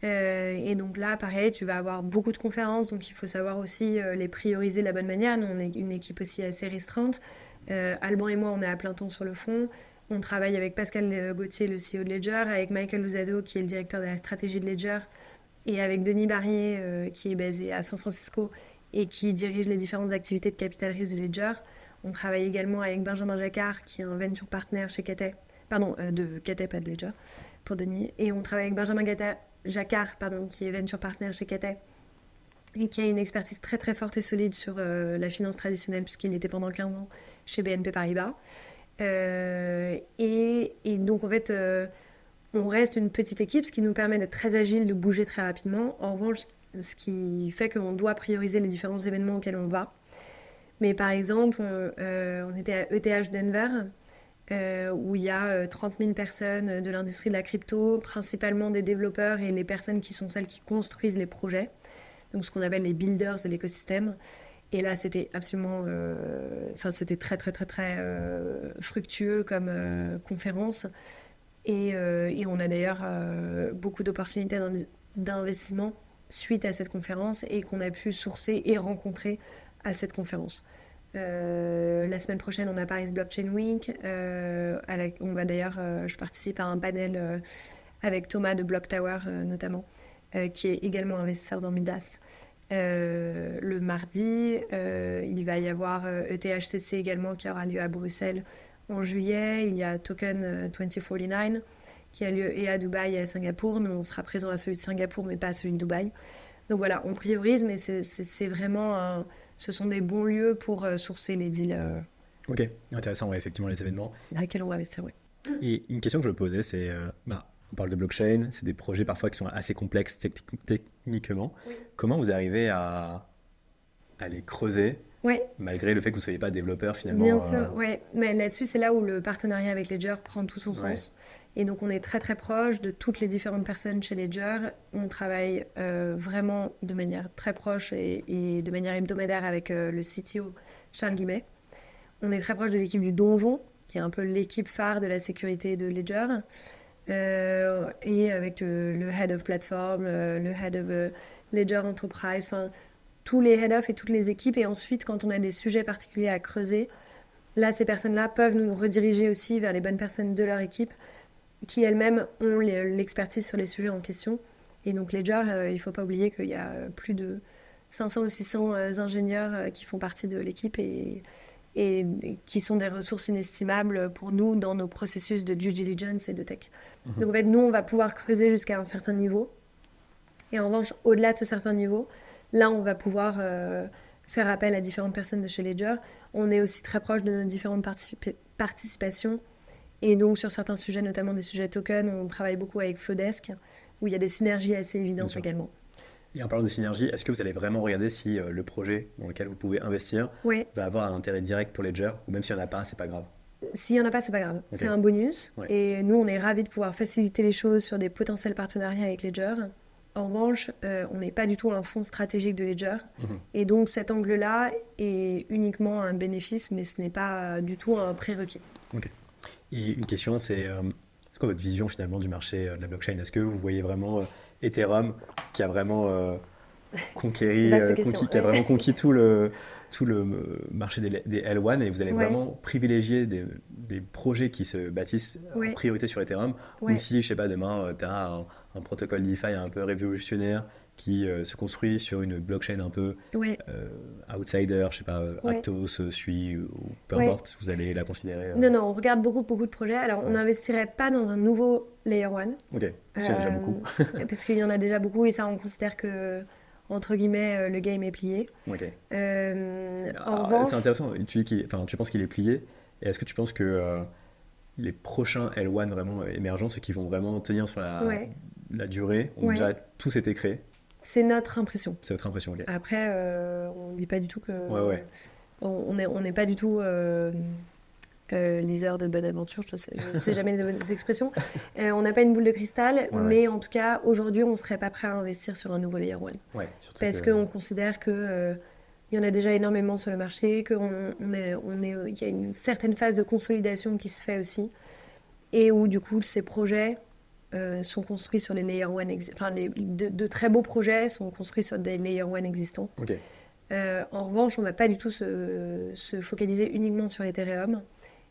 Et donc là, pareil, tu vas avoir beaucoup de conférences, donc il faut savoir aussi les prioriser de la bonne manière. Nous, on est une équipe aussi assez restreinte. Alban et moi, on est à plein temps sur le fond. On travaille avec Pascal Gauthier, le CEO de Ledger, avec Michael Luzado, qui est le directeur de la stratégie de Ledger, et avec Denis Barrier, qui est basé à San Francisco et qui dirige les différentes activités de capital risque de Ledger. On travaille également avec Benjamin Jacquard, qui est un venture partner chez Cathay, pardon, de Cathay, pas de Ledger, pour Denis. Et on travaille avec Benjamin Jacquard, qui est venture partner chez Cathay et qui a une expertise très très forte et solide sur la finance traditionnelle puisqu'il était pendant 15 ans chez BNP Paribas. Et donc en fait, on reste une petite équipe, ce qui nous permet d'être très agile, de bouger très rapidement. En revanche, ce qui fait qu'on doit prioriser les différents événements auxquels on va. Mais par exemple, on était à ETH Denver, où il y a 30 000 personnes de l'industrie de la crypto, principalement des développeurs et les personnes qui sont celles qui construisent les projets, donc ce qu'on appelle les builders de l'écosystème. Et là, c'était absolument, c'était très très très très fructueux comme conférence. Et on a d'ailleurs beaucoup d'opportunités d'investissement suite à cette conférence et qu'on a pu sourcer et rencontrer à cette conférence. La semaine prochaine, on a Paris Blockchain Week. On va d'ailleurs, je participe à un panel avec Thomas de Block Tower notamment, qui est également investisseur dans Midas. Le mardi, il va y avoir ETHCC également qui aura lieu à Bruxelles en juillet. Il y a Token 2049 qui a lieu et à Dubaï et à Singapour. Nous, on sera présent à celui de Singapour, mais pas à celui de Dubaï. Donc voilà, on priorise, mais c'est vraiment ce sont des bons lieux pour sourcer les deals Ok, intéressant, ouais, effectivement, les événements. dans lesquels on va investir. Ouais. Et une question que je me posais, c'est, on parle de blockchain, c'est des projets parfois qui sont assez complexes techniquement. Oui. Comment vous arrivez à les creuser Ouais, malgré le fait que vous ne soyez pas développeur finalement. bien sûr, ouais. Mais là-dessus, c'est là où le partenariat avec Ledger prend tout son Ouais. sens. Et donc, on est très très proche de toutes les différentes personnes chez Ledger. On travaille vraiment de manière très proche et de manière hebdomadaire avec le CTO Charles Guimet. On est très proche de l'équipe du Donjon, qui est un peu l'équipe phare de la sécurité de Ledger. Et avec le Head of Platform, le Head of Ledger Enterprise, enfin, tous les Head of et toutes les équipes. Et ensuite, quand on a des sujets particuliers à creuser, là, ces personnes-là peuvent nous rediriger aussi vers les bonnes personnes de leur équipe qui elles-mêmes ont l'expertise sur les sujets en question. Et donc Ledger, il ne faut pas oublier qu'il y a plus de 500 ou 600 ingénieurs qui font partie de l'équipe et qui sont des ressources inestimables pour nous dans nos processus de due diligence et de tech. Donc en fait, nous, on va pouvoir creuser jusqu'à un certain niveau. Et en revanche, au-delà de ce certain niveau, là, on va pouvoir faire appel à différentes personnes de chez Ledger. On est aussi très proche de nos différentes participations. Et donc, sur certains sujets, notamment des sujets tokens, on travaille beaucoup avec Flowdesk, où il y a des synergies assez évidentes également. Et en parlant de synergie, est-ce que vous allez vraiment regarder si le projet dans lequel vous pouvez investir Ouais. va avoir un intérêt direct pour Ledger, ou même s'il n'y en a pas, c'est pas grave? S'il n'y en a pas, c'est pas grave. Ok. C'est un bonus. Ouais. Et nous, on est ravis de pouvoir faciliter les choses sur des potentiels partenariats avec Ledger. En revanche, on n'est pas du tout un fonds stratégique de Ledger. Et donc, cet angle-là est uniquement un bénéfice, mais ce n'est pas du tout un prérequis. Ok. Et une question, c'est quoi votre vision finalement du marché de la blockchain? Est-ce que vous voyez vraiment Ethereum qui a vraiment conquéri, Vaste question, qui a ouais. vraiment conquis tout le marché des L1 et vous allez Ouais. vraiment privilégier des projets qui se bâtissent en Ouais. priorité sur Ethereum, Ouais. ou si, je sais pas, demain, tu as un protocole DeFi un peu révolutionnaire qui se construit sur une blockchain un peu Ouais. outsider, je sais pas, Ouais. Aptos, Sui, ou peu Ouais. importe, vous allez la considérer. Non, non, on regarde beaucoup, beaucoup de projets. Alors, on Ouais. n'investirait pas dans un nouveau Layer 1. Ok, parce qu'il y en a déjà beaucoup. Parce qu'il y en a déjà beaucoup et ça, on considère que, entre guillemets, le game est plié. Ok. En revanche, C'est intéressant, tu penses qu'il est plié, et est-ce que tu penses que les prochains L1 vraiment émergents, ceux qui vont vraiment tenir sur ouais, la durée, ont Ouais. déjà tous été créés? c'est notre impression. C'est votre impression, ok. Après, on ne dit pas du tout que. Ouais. On n'est pas du tout liseur de bonne aventure, je ne sais jamais les bonnes expressions. On n'a pas une boule de cristal, Ouais. mais en tout cas, aujourd'hui, on ne serait pas prêt à investir sur un nouveau Layer 1. Ouais, surtout Parce qu'on considère que il y en a déjà énormément sur le marché, qu'il y a une certaine phase de consolidation qui se fait aussi, et où du coup ces projets sont construits sur les Layer 1 enfin de très beaux projets sont construits sur des Layer 1 existants. Ok. En revanche, on ne va pas du tout se focaliser uniquement sur Ethereum,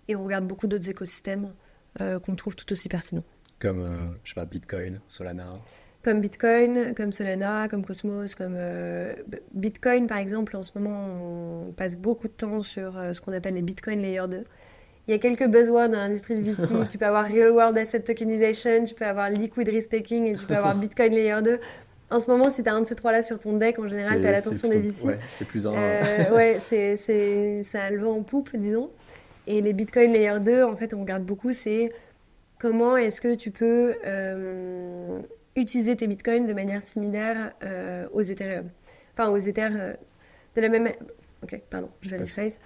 et on regarde beaucoup d'autres écosystèmes qu'on trouve tout aussi pertinents. Comme, je sais pas, Bitcoin, Solana. Comme Bitcoin, comme Solana, comme Cosmos, comme Bitcoin par exemple. En ce moment, on passe beaucoup de temps sur ce qu'on appelle les Bitcoin Layer 2. Il y a quelques buzzwords dans l'industrie du VC. Tu peux avoir Real World Asset Tokenization, tu peux avoir Liquid Risk Taking et tu peux avoir Bitcoin Layer 2. En ce moment, si tu as un de ces trois-là sur ton deck, en général, tu as l'attention des VC. Ouais, c'est plus un. Ouais, ça a le vent en poupe, disons. Et les Bitcoin Layer 2, en fait, on regarde beaucoup, c'est comment est-ce que tu peux utiliser tes bitcoins de manière similaire aux Ethereum. Enfin, aux Ethers de la même... Ok, pardon, je vais les phrase.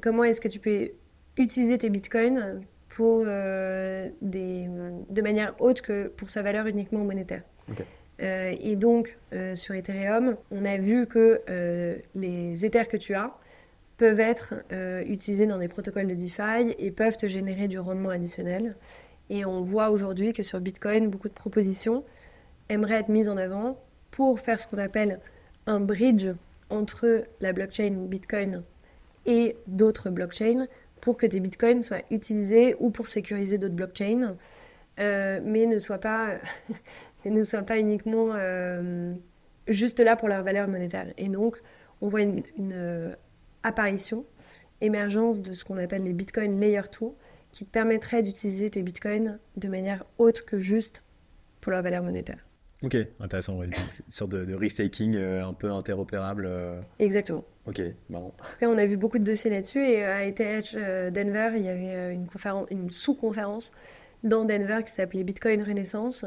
Comment est-ce que tu peux utiliser tes bitcoins pour, de manière autre que pour sa valeur uniquement monétaire. Ok. Et donc, sur Ethereum, on a vu que les Ethers que tu as peuvent être utilisés dans des protocoles de DeFi et peuvent te générer du rendement additionnel. Et on voit aujourd'hui que sur Bitcoin, beaucoup de propositions aimeraient être mises en avant pour faire ce qu'on appelle un bridge entre la blockchain Bitcoin et d'autres blockchains pour que tes Bitcoins soient utilisés ou pour sécuriser d'autres blockchains, mais ne soient pas uniquement juste là pour leur valeur monétaire. Et donc, on voit une apparition, émergence de ce qu'on appelle les Bitcoin Layer 2, qui permettrait d'utiliser tes bitcoins de manière autre que juste pour leur valeur monétaire. Ok, intéressant. Ouais. Une sorte de risk-taking un peu interopérable. Exactement. Ok, marrant. En tout cas, on a vu beaucoup de dossiers là-dessus et à ETH Denver, il y avait une sous-conférence dans Denver qui s'appelait Bitcoin Renaissance.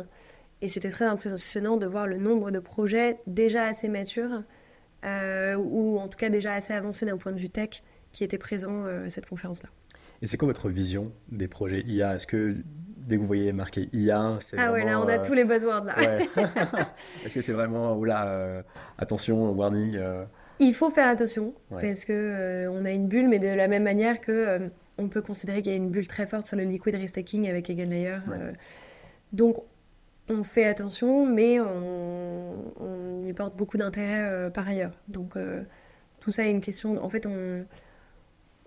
Et c'était très impressionnant de voir le nombre de projets déjà assez matures ou en tout cas déjà assez avancés d'un point de vue tech, qui étaient présents à cette conférence-là. Et c'est quoi votre vision des projets IA? Est-ce que dès que vous voyez marqué IA, c'est Ah ouais, là, vraiment... on a tous les buzzwords là. Ouais. Est-ce que c'est vraiment, oula, attention, warning Il faut faire attention Ouais, parce que on a une bulle, mais de la même manière que on peut considérer qu'il y a une bulle très forte sur le liquid restaking avec Eigenlayer. ouais. Donc on fait attention, mais on y porte beaucoup d'intérêt par ailleurs. Donc tout ça est une question. En fait, on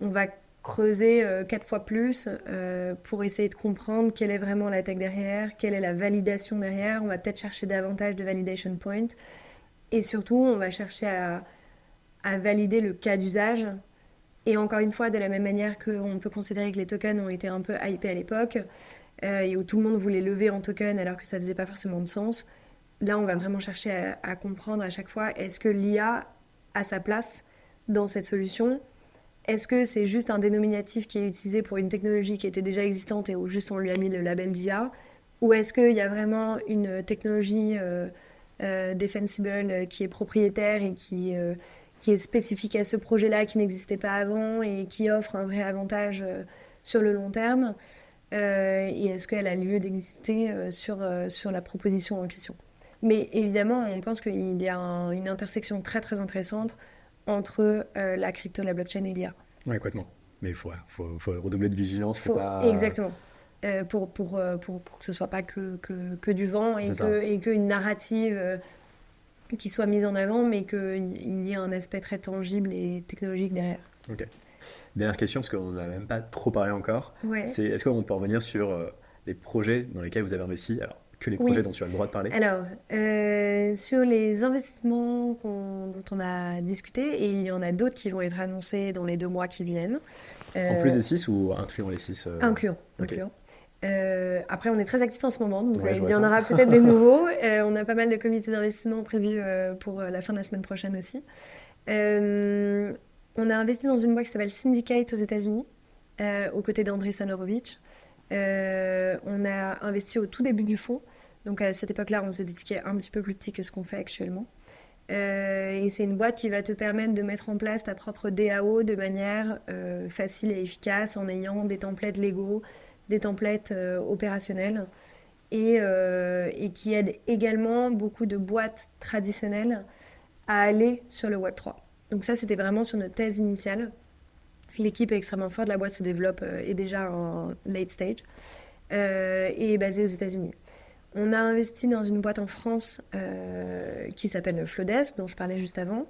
va creuser 4 fois plus pour essayer de comprendre quelle est vraiment la tech derrière, quelle est la validation derrière. On va peut-être chercher davantage de validation points. Et surtout, on va chercher à valider le cas d'usage. Et encore une fois, de la même manière qu'on peut considérer que les tokens ont été un peu hypés à l'époque, et où tout le monde voulait lever en token alors que ça faisait pas forcément de sens, là, on va vraiment chercher à comprendre à chaque fois, est-ce que l'IA a sa place dans cette solution? Est-ce que c'est juste un dénominatif qui est utilisé pour une technologie qui était déjà existante et où juste on lui a mis le label d'IA? Ou est-ce qu'il y a vraiment une technologie defensible qui est propriétaire et qui est spécifique à ce projet-là, qui n'existait pas avant et qui offre un vrai avantage sur le long terme? Et est-ce qu'elle a lieu d'exister sur la proposition en question? Mais évidemment, on pense qu'il y a une intersection très très intéressante entre la crypto, la blockchain et l'IA. Ouais, complètement. Mais faut redoubler de vigilance, faut pas... Exactement. Pour que ce soit pas que du vent C'est ça. et qu'une narrative qui soit mise en avant, mais qu'il y ait un aspect très tangible et technologique derrière. Ok. Dernière question, parce qu'on n'a même pas trop parlé encore. Ouais. C'est, est-ce qu'on peut revenir sur les projets dans lesquels vous avez investi? Alors, que les projets Oui. dont tu as le droit de parler. Alors, sur les investissements dont on a discuté, et il y en a d'autres qui vont être annoncés dans les 2 mois qui viennent. En plus des 6 ou incluant les 6 Incluant. Ok. Après, on est très actifs en ce moment, donc Ouais, je il vois y en ça. aura peut-être des nouveaux. On a pas mal de comités d'investissement prévus pour la fin de la semaine prochaine aussi. On a investi dans une boîte qui s'appelle Syndicate aux États-Unis, aux côtés d'Andreessen Horowitz. On a investi au tout début du fonds. Donc à cette époque-là, on faisait des tickets un petit peu plus petits que ce qu'on fait actuellement. Et c'est une boîte qui va te permettre de mettre en place ta propre DAO de manière facile et efficace en ayant des templates légaux, des templates opérationnels et qui aide également beaucoup de boîtes traditionnelles à aller sur le Web3. Donc ça, c'était vraiment sur notre thèse initiale. L'équipe est extrêmement forte, la boîte se développe, est déjà en late stage et est basée aux États-Unis. On a investi dans une boîte en France qui s'appelle Flowdesk, dont je parlais juste avant,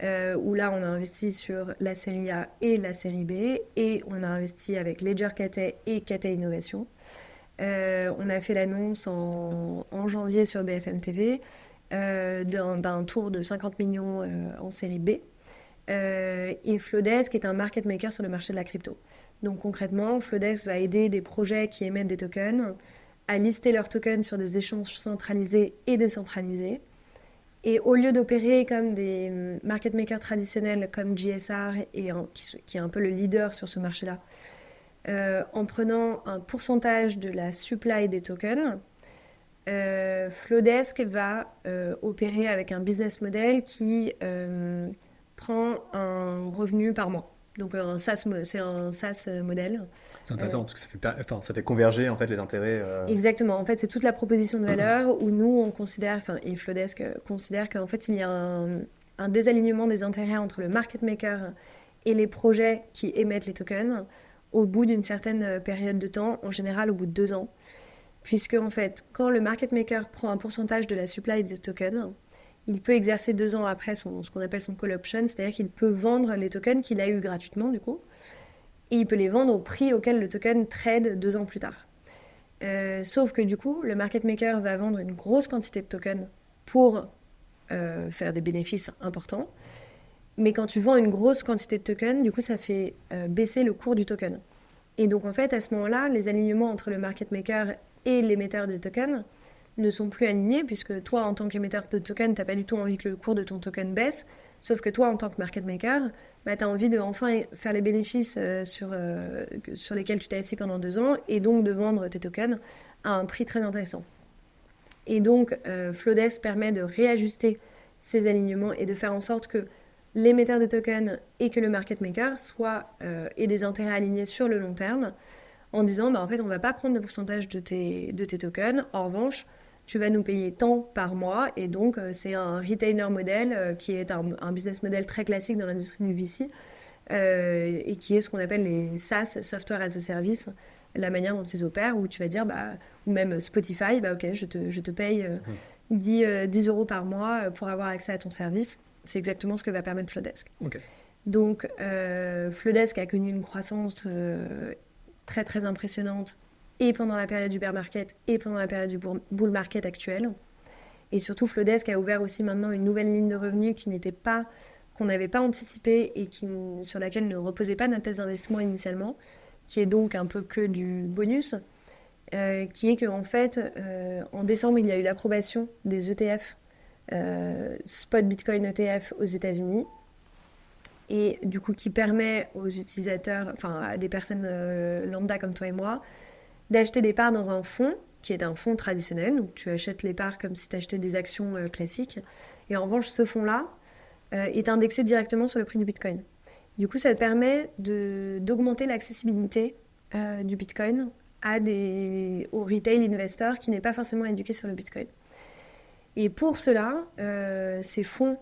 où là, on a investi sur la série A et la série B, et on a investi avec Ledger Cathay et Cathay Innovation. On a fait l'annonce en janvier sur BFM TV d'un tour de 50 millions en série B. Et Flowdesk est un market maker sur le marché de la crypto. Donc concrètement, Flowdesk va aider des projets qui émettent des tokens à lister leurs tokens sur des échanges centralisés et décentralisés. Et au lieu d'opérer comme des market makers traditionnels comme GSR, qui est un peu le leader sur ce marché-là, en prenant un pourcentage de la supply des tokens, Flowdesk va opérer avec un business model qui prend un revenu par mois. Donc c'est un SaaS modèle. C'est intéressant parce que ça fait converger en fait les intérêts. Exactement. En fait, c'est toute la proposition de valeur où nous, on considère, et Flowdesk considère qu'en fait, il y a un désalignement des intérêts entre le market maker et les projets qui émettent les tokens au bout d'une certaine période de temps, en général au bout de 2 ans. Puisque, en fait, quand le market maker prend un pourcentage de la supply des tokens, il peut exercer 2 ans après ce qu'on appelle son call option, c'est-à-dire qu'il peut vendre les tokens qu'il a eu gratuitement, du coup, et il peut les vendre au prix auquel le token trade 2 ans plus tard. Sauf que du coup, le market maker va vendre une grosse quantité de tokens pour faire des bénéfices importants. Mais quand tu vends une grosse quantité de tokens, du coup, ça fait baisser le cours du token. Et donc, en fait, à ce moment-là, les alignements entre le market maker et l'émetteur de tokens ne sont plus alignés, puisque toi, en tant qu'émetteur de token, tu n'as pas du tout envie que le cours de ton token baisse, sauf que toi, en tant que market maker, bah, tu as envie de enfin faire les bénéfices sur lesquels tu t'es assis pendant 2 ans, et donc de vendre tes tokens à un prix très intéressant. Et donc, Flowdesk permet de réajuster ces alignements et de faire en sorte que l'émetteur de tokens et que le market maker aient des intérêts alignés sur le long terme, en disant en fait on va pas prendre de pourcentage de tes tokens, en revanche tu vas nous payer tant par mois, et donc c'est un retainer modèle qui est un business model très classique dans l'industrie du VC, et qui est ce qu'on appelle les SaaS, Software as a Service, la manière dont ils opèrent, où tu vas dire, ou même Spotify, ok, je te paye 10 euros par mois pour avoir accès à ton service. C'est exactement ce que va permettre Flodesk. Okay. Donc, Flodesk a connu une croissance très très impressionnante, et pendant la période du bear market et pendant la période du bull market actuelle. Et surtout, Flodesk a ouvert aussi maintenant une nouvelle ligne de revenus qu'on n'avait pas anticipée et sur laquelle ne reposait pas notre thèse d'investissement initialement, qui est donc un peu que du bonus, qui est qu'en fait, en décembre, il y a eu l'approbation des ETF, Spot Bitcoin ETF aux États-Unis, et du coup qui permet aux utilisateurs, enfin à des personnes lambda comme toi et moi, d'acheter des parts dans un fonds, qui est un fonds traditionnel, donc tu achètes les parts comme si tu achetais des actions classiques, et en revanche ce fonds-là est indexé directement sur le prix du Bitcoin. Du coup ça te permet d'augmenter l'accessibilité du Bitcoin aux retail investors qui n'est pas forcément éduqué sur le Bitcoin. Et pour cela, ces fonds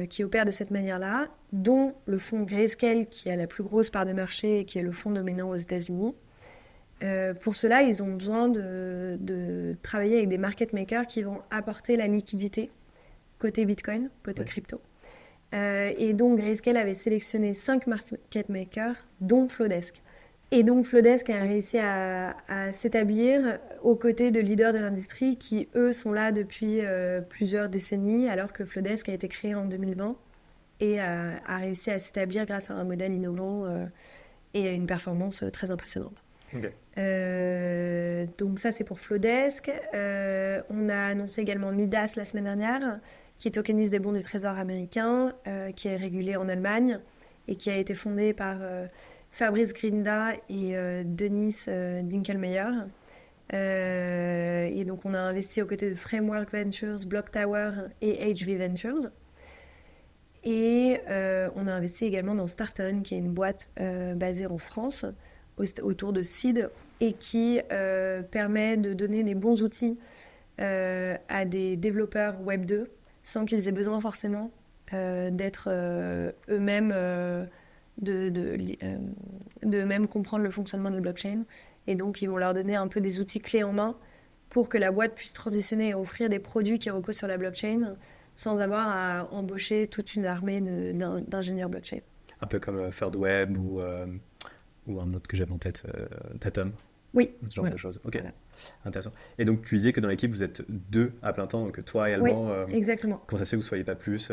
qui opèrent de cette manière-là, dont le fonds Grayscale qui a la plus grosse part de marché et qui est le fonds dominant aux États-Unis, pour cela, ils ont besoin de travailler avec des market makers qui vont apporter la liquidité côté Bitcoin, côté crypto. Et donc, Grayscale avait sélectionné 5 market makers, dont Flodesk. Et donc, Flodesk a réussi à s'établir aux côtés de leaders de l'industrie qui, eux, sont là depuis plusieurs décennies, alors que Flodesk a été créé en 2020 et a réussi à s'établir grâce à un modèle innovant et à une performance très impressionnante. Okay. Donc ça c'est pour Flodesk. On a annoncé également Midas la semaine dernière, qui tokenise des bons du trésor américain, qui est régulé en Allemagne et qui a été fondé par Fabrice Grinda et Denis Dinkelmeyer. Et donc on a investi aux côtés de Framework Ventures, Block Tower et HV Ventures. Et on a investi également dans Starton, qui est une boîte basée en France, autour de Seed, et qui permet de donner les bons outils à des développeurs Web 2 sans qu'ils aient besoin forcément d'être eux-mêmes, d'eux-mêmes comprendre le fonctionnement de la blockchain. Et donc, ils vont leur donner un peu des outils clés en main pour que la boîte puisse transitionner et offrir des produits qui reposent sur la blockchain sans avoir à embaucher toute une armée d'ingénieurs blockchain. Un peu comme ThirdWeb ou un autre que j'avais en tête, Tatum. Oui. Ce genre de choses. Ok, voilà. Intéressant. Et donc, tu disais que dans l'équipe, vous êtes 2 à plein temps, donc toi et Alban. Oui, exactement. Comment ça se fait que vous ne soyez pas plus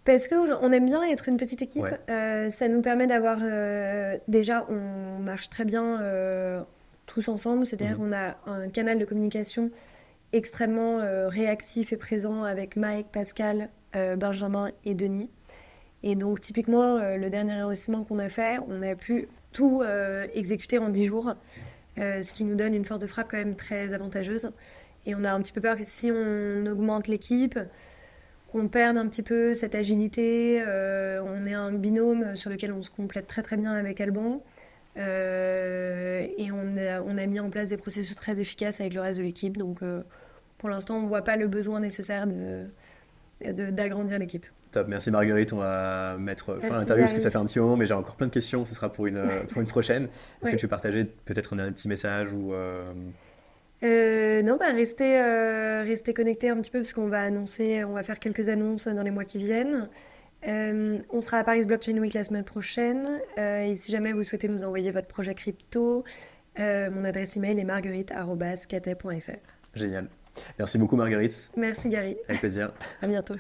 Parce qu'on aime bien être une petite équipe. Ouais. Ça nous permet d'avoir... déjà, on marche très bien tous ensemble. C'est-à-dire qu'on a un canal de communication extrêmement réactif et présent avec Mike, Pascal, Benjamin et Denis. Et donc, typiquement, le dernier investissement qu'on a fait, on a pu tout exécuter en 10 jours, ce qui nous donne une force de frappe quand même très avantageuse. Et on a un petit peu peur que si on augmente l'équipe, qu'on perde un petit peu cette agilité. On est un binôme sur lequel on se complète très très bien avec Alban. Et on a mis en place des processus très efficaces avec le reste de l'équipe. Donc, pour l'instant, on ne voit pas le besoin nécessaire d'agrandir l'équipe. Top, merci Marguerite, on va mettre fin à l'interview parce que ça fait un petit moment, mais j'ai encore plein de questions, ce sera pour une prochaine. Est-ce que tu veux partager peut-être un petit message ou non, restez connectés un petit peu parce qu'on va faire quelques annonces dans les mois qui viennent. On sera à Paris Blockchain Week la semaine prochaine. Et si jamais vous souhaitez nous envoyer votre projet crypto, mon adresse email est marguerite@cathay.fr. Génial. Merci beaucoup Marguerite. Merci Gary. Avec plaisir. À bientôt.